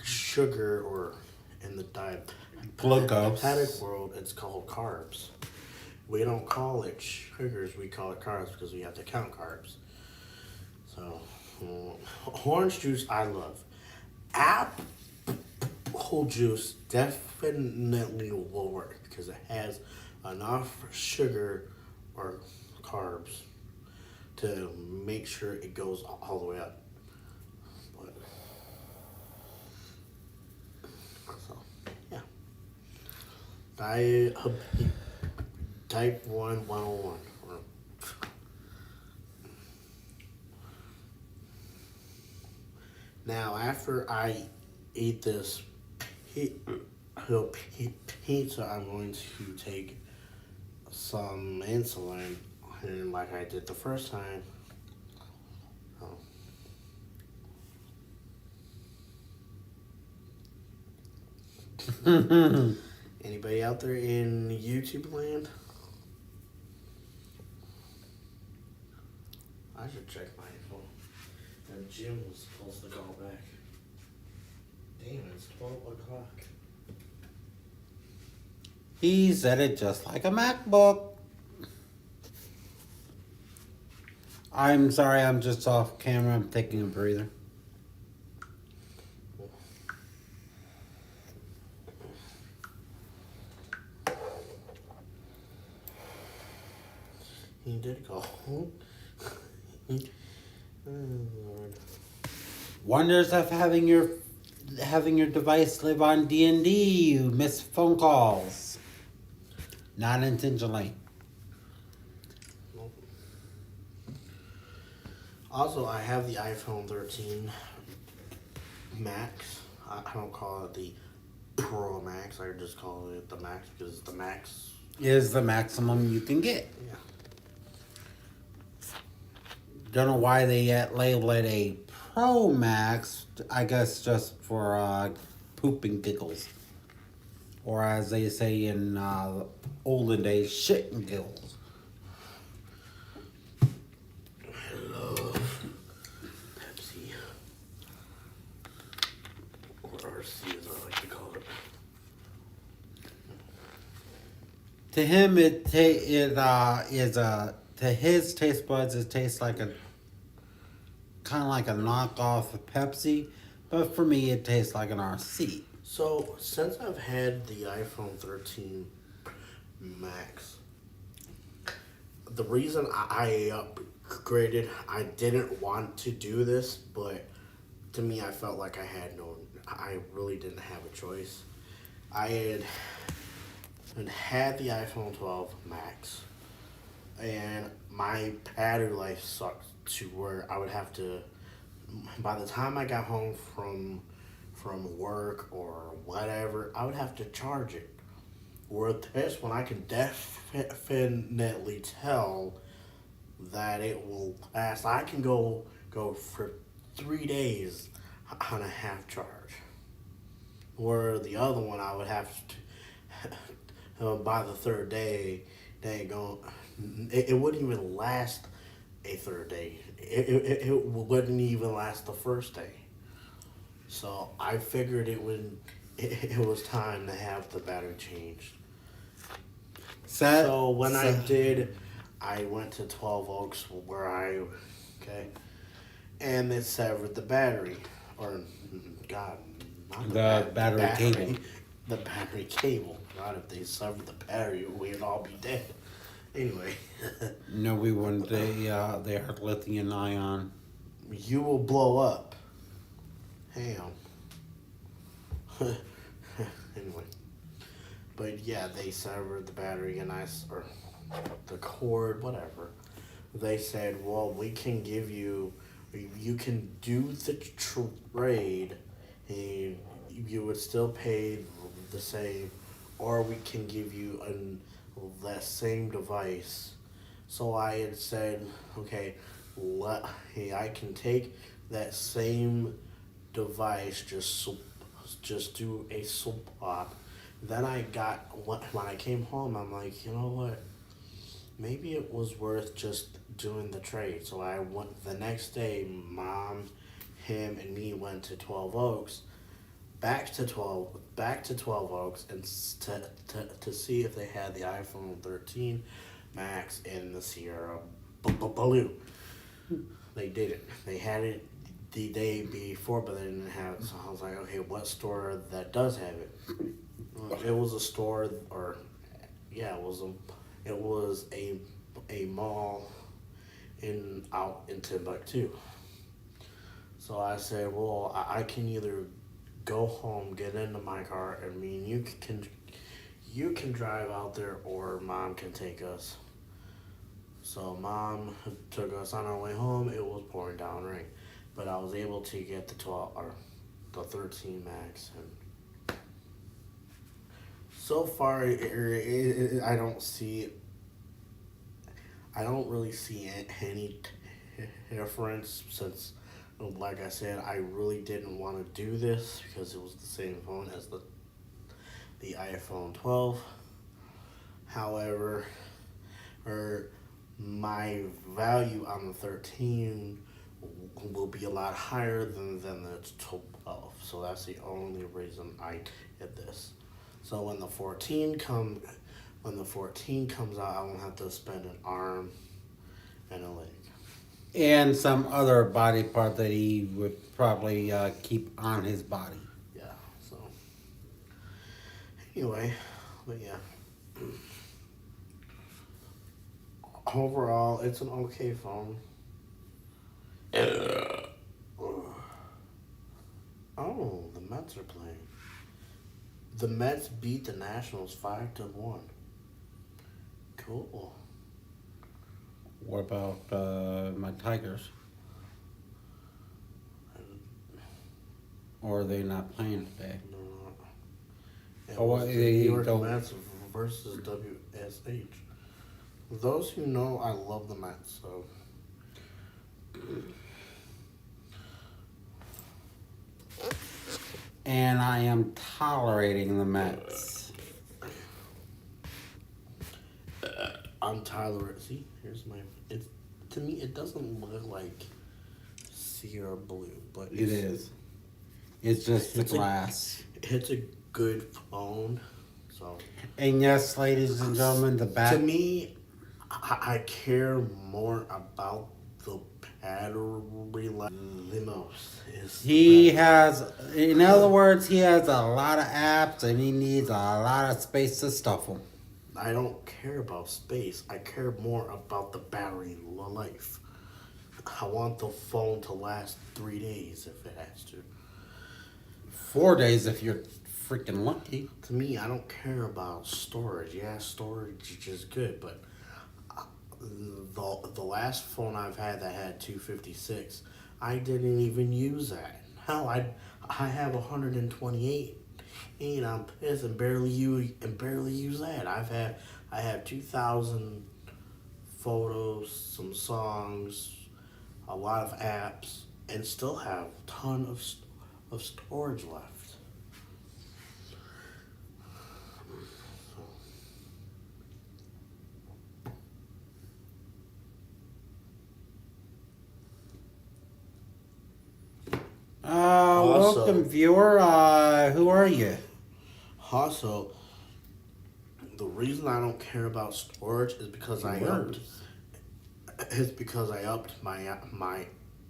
sugar or in the Glucose. diabetic world. It's called carbs. We don't call it sugars. We call it carbs because we have to count carbs. So, orange juice I love. Apple juice definitely will work because it has enough sugar or carbs to make sure it goes all the way up. But, so, yeah. Type 1 101. Now, after I eat this pizza, I'm going to take some insulin, and like I did the first time. Anybody out there in YouTube land? I should check my phone. And Jim was supposed to call back. Damn, it's 12 o'clock. He said it just like a MacBook. I'm sorry, I'm just off camera. I'm taking a breather. He did call. Oh, Lord. Wonders of having your device live on D&D. You miss phone calls. Not intentionally. Nope. Also, I have the iPhone 13 Max. I don't call it the Pro Max. I just call it the Max because the Max Is the maximum you can get. Yeah. Don't know why they yet label it a Pro Max. I guess just for poop and giggles. Or as they say in olden days, shit and giggles. I love Pepsi. Or RC as I like to call it. To him, to his taste buds, it tastes like a kind of like a knockoff of Pepsi, but for me, it tastes like an RC. So, since I've had the iPhone 13 Max, the reason I upgraded, I didn't want to do this, but to me, I felt like I really didn't have a choice. I had the iPhone 12 Max, and my battery life sucked to where I would have to, by the time I got home from work or whatever, I would have to charge it. With this one, I can definitely tell that it will last. I can go for 3 days on a half charge. Where the other one, I would have to, by the third day, it wouldn't even last a third day. It wouldn't even last the first day. So I figured it was time to have the battery changed. So when I did, I went to 12 Oaks where okay, and it severed the battery, or God, not the battery cable. the battery cable. God, if they severed the battery, we'd all be dead. Anyway, No, we wouldn't. They are lithium ion. you will blow up. Ham. Anyway, but yeah, they severed the battery or the cord, whatever. They said, well, we can give you, you can do the trade, and you would still pay the same, or we can give you that same device. So I had said, okay, hey, I can take that same device, just do a swap. Then when I came home, I'm like, you know what? Maybe it was worth just doing the trade. So I went the next day. Mom, him, and me went to 12 Oaks, back to 12 Oaks, and to see if they had the iPhone 13 Max and the Sierra Blue. They didn't. They had it the day before, but they didn't have it. So I was like, okay, what store that does have it? It was a store, or yeah, it was a mall out in Timbuktu. So I said, well, I can either go home, get into my car, and me and you can drive out there, or Mom can take us. So Mom took us on our way home. It was pouring down rain, but I was able to get the 12 or the 13 Max, and so far I don't really see any difference, since, like I said, I really didn't want to do this because it was the same phone as the iPhone 12. However, my value on the 13 will be a lot higher than the 12. So that's the only reason I did this. So when the 14 comes out, I won't have to spend an arm and a leg. And some other body part that he would probably keep on his body. Yeah. So anyway, but yeah. Overall, it's an okay phone. Oh, the Mets are playing. The Mets beat the Nationals 5-1. Cool. What about my Tigers? Or are they not playing today? No. It Oh, was well, the they New York don't- Mets versus WSH. Those who know, I love the Mets, so. And I am tolerating the Mets. I'm tolerant. See, here's my. It's to me, it doesn't look like Sierra Blue, but It is. It's just the glass. It's a good phone. So. And yes, ladies and gentlemen, the back. To me, I care more about the battery life the most. He has, in other words, he has a lot of apps and he needs a lot of space to stuff them. I don't care about space. I care more about the battery life. I want the phone to last 3 days if it has to. 4 days if you're freaking lucky. To me, I don't care about storage. Yeah, storage is good, but the last phone I've had that had 256, I didn't even use that. Hell, I have 128, and I'm pissed and barely use that. I have 2,000 photos, some songs, a lot of apps, and still have a ton of storage left. welcome, viewer. Who are you? Also, the reason I don't care about storage is because I upped. It's because I upped my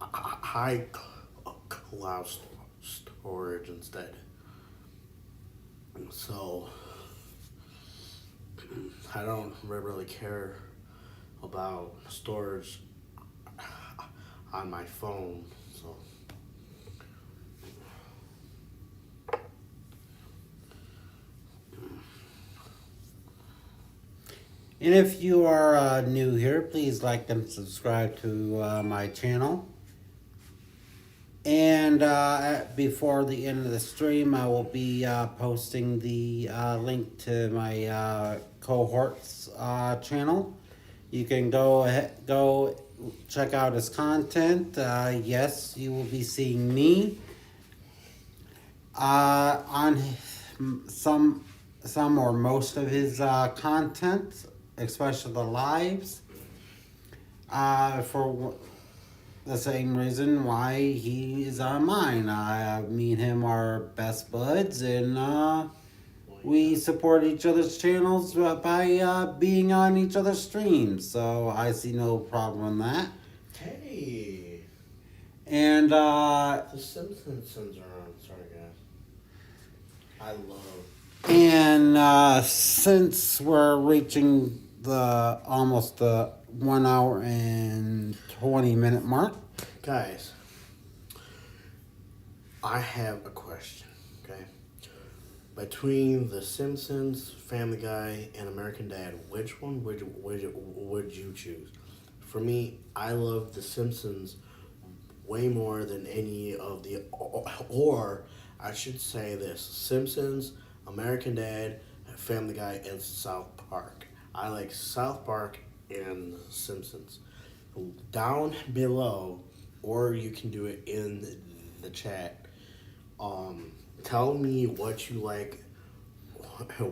high cloud storage instead. So I don't really care about storage on my phone. So And if you are new here, please like and subscribe to my channel. And before the end of the stream, I will be posting the link to my cohort's channel. You can go check out his content. Yes, you will be seeing me on some or most of his content, especially the lives. For the same reason why he is on mine. Me and him are best buds, and we support each other's channels by being on each other's streams. So I see no problem in that. hey, And the Simpsons are on. Sorry, guys. I love. and since we're reaching the almost the 1 hour and 20-minute mark, Guys, I have a question, okay? Between The Simpsons, Family Guy, and American Dad, which one would you choose? For me, I love The Simpsons way more than any of the, or I should say this, Simpsons, American Dad, Family Guy, and South Park. I like South Park and Simpsons. Down below, or you can do it in the chat. Tell me what you like.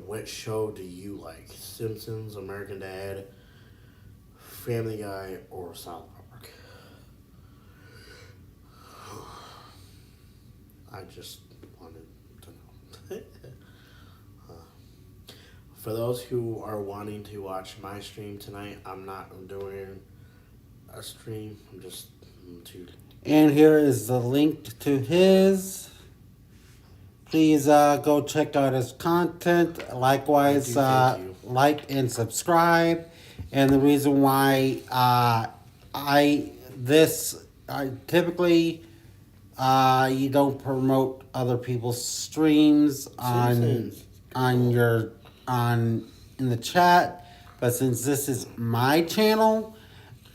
What show do you like? Simpsons, American Dad, Family Guy, or South Park? I just wanted to know. For those who are wanting to watch my stream tonight, I'm not doing a stream. I'm just too. and here is the link to his. Please go check out his content. Likewise, Thank you. like and subscribe. And the reason why I typically you don't promote other people's streams Simpsons. on in the chat, but since this is my channel,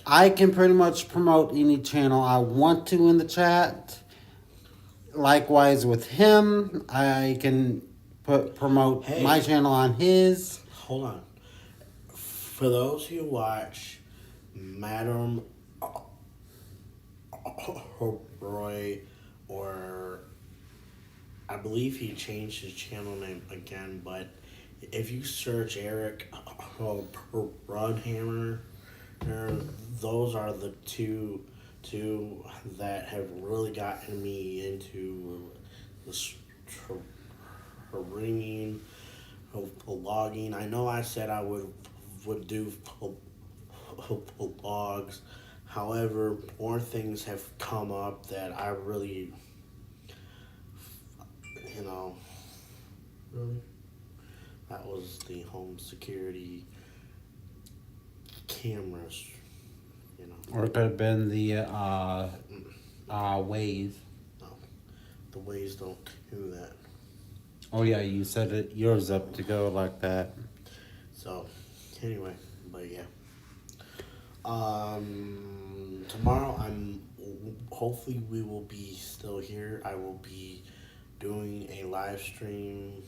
I can pretty much promote any channel I want to in the chat. Likewise with him, I can promote my channel on his. Hold on. For those who watch Madam Roy, or I believe he changed his channel name again, but if you search Eric Broadhammer, those are the two that have really gotten me into the ringing, vlogging. I know I said I would do vlogs. However, more things have come up that I really, really. That was the home security cameras, Or it could have been the Waze. No, the Ways don't do that. Oh yeah, you set it yours up to go like that. So, anyway, but yeah. Tomorrow hopefully we will be still here. I will be doing a live stream.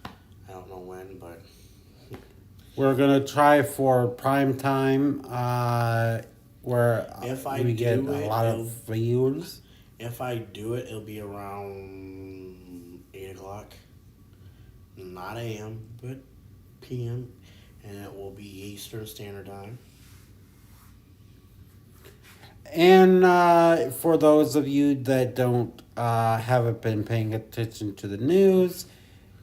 I don't know when, but We're gonna try for prime time, where if I we get do a it, lot of views. if I do it, it'll be around 8 o'clock. Not a.m., but p.m. And it will be Eastern Standard Time. And for those of you that don't haven't been paying attention to the news,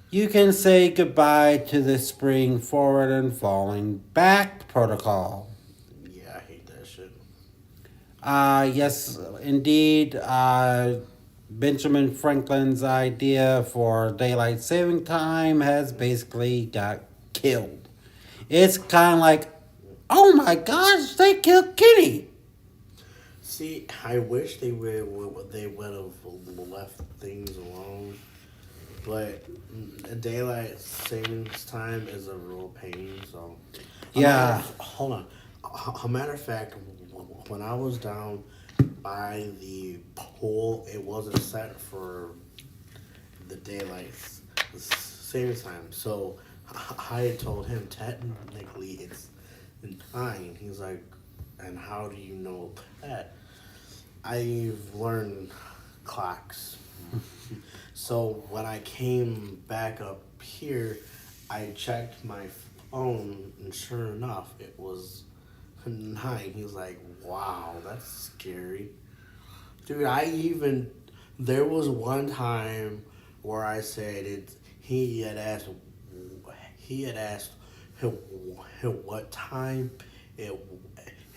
you can say goodbye to the spring forward and falling back protocol. Yeah, I hate that shit. Yes, indeed. Benjamin Franklin's idea for daylight saving time has basically got killed. It's kind of like, oh my gosh, they killed Kitty. See, I wish they would have left things alone. But daylight savings time is a real pain. So Yeah. hold on. A matter of fact, when I was down by the pool, it wasn't set for the daylight savings time. So I had told him technically it's 9. He's like, and how do you know that? I've learned clocks. So when I came back up here, I checked my phone, and sure enough, it was 9. He was like, "Wow, that's scary, dude." There was one time where I said it. He had asked what time it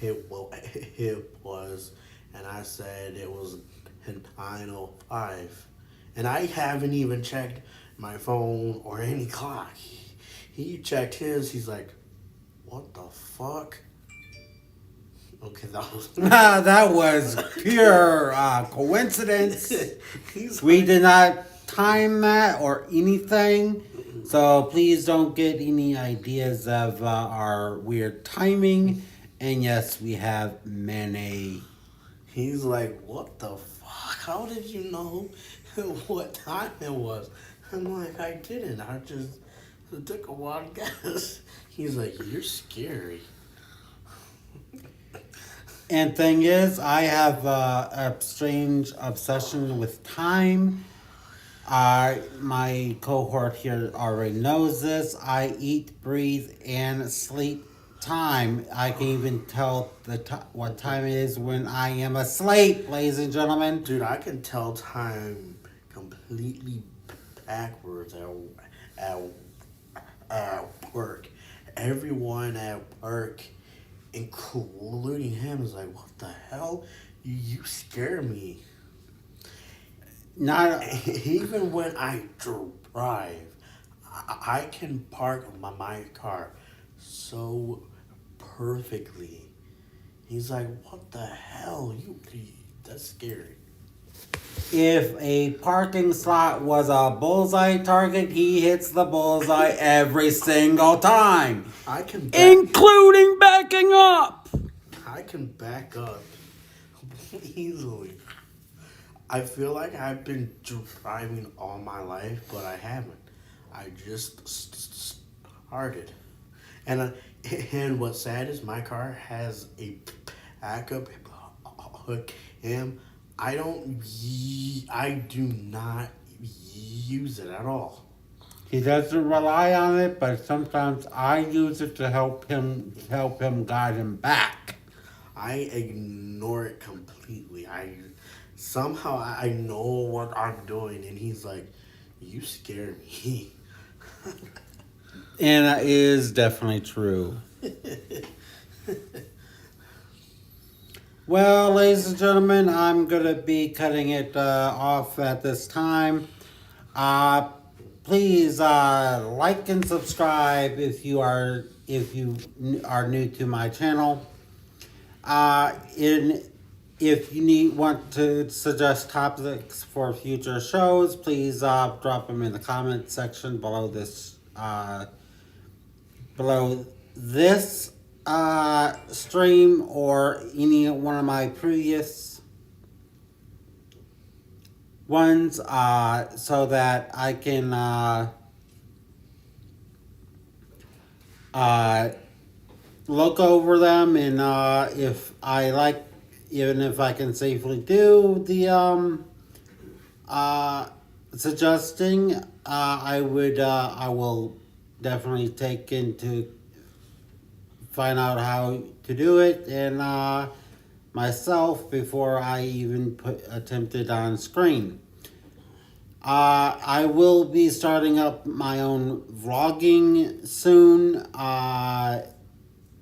it was, and I said it was 9:05. And I haven't even checked my phone or any clock. He checked his. He's like, "What the fuck?" Okay, that was. That was pure coincidence. We did not time that or anything. So please don't get any ideas of our weird timing. And yes, we have many. He's like, "What the fuck? How did you know what time it was?" I'm like, "I didn't. I just took a wild guess." He's like, "You're scary." And thing is, I have a strange obsession with time. My cohort here already knows this. I eat, breathe, and sleep time. I can even tell what time it is when I am asleep, ladies and gentlemen. Dude, I can tell time completely backwards at work. Everyone at work, including him, is like, "What the hell? You scare me." Not Even when I drive, I can park my car so perfectly. He's like, "What the hell? That's scary." if a parking slot was a bullseye target, he hits the bullseye every single time, I can including backing up. I can back up easily. I feel like I've been driving all my life, but I haven't. I just started. And what's sad is my car has a backup cam. I do not use it at all. He doesn't rely on it, but sometimes I use it to help him guide him back. I ignore it completely. I know what I'm doing, and he's like, "You scare me." And that is definitely true. Well, ladies and gentlemen, I'm going to be cutting it off at this time. Please like and subscribe if you are new to my channel. If you want to suggest topics for future shows, please drop them in the comment section below this stream or any one of my previous ones, so that I can look over them, and if I like, even if I can safely do the suggesting, I will definitely take into find out how to do it, and myself before I even attempt it on screen. I will be starting up my own vlogging soon. I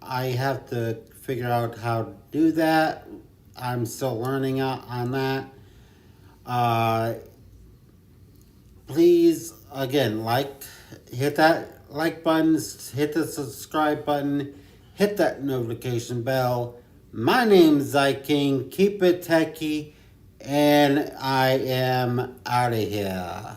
have to figure out how to do that. I'm still learning on that. Please, again, hit that like button, hit the subscribe button, hit that notification bell. My name's ZYKING. Keep it techie, and I am out of here.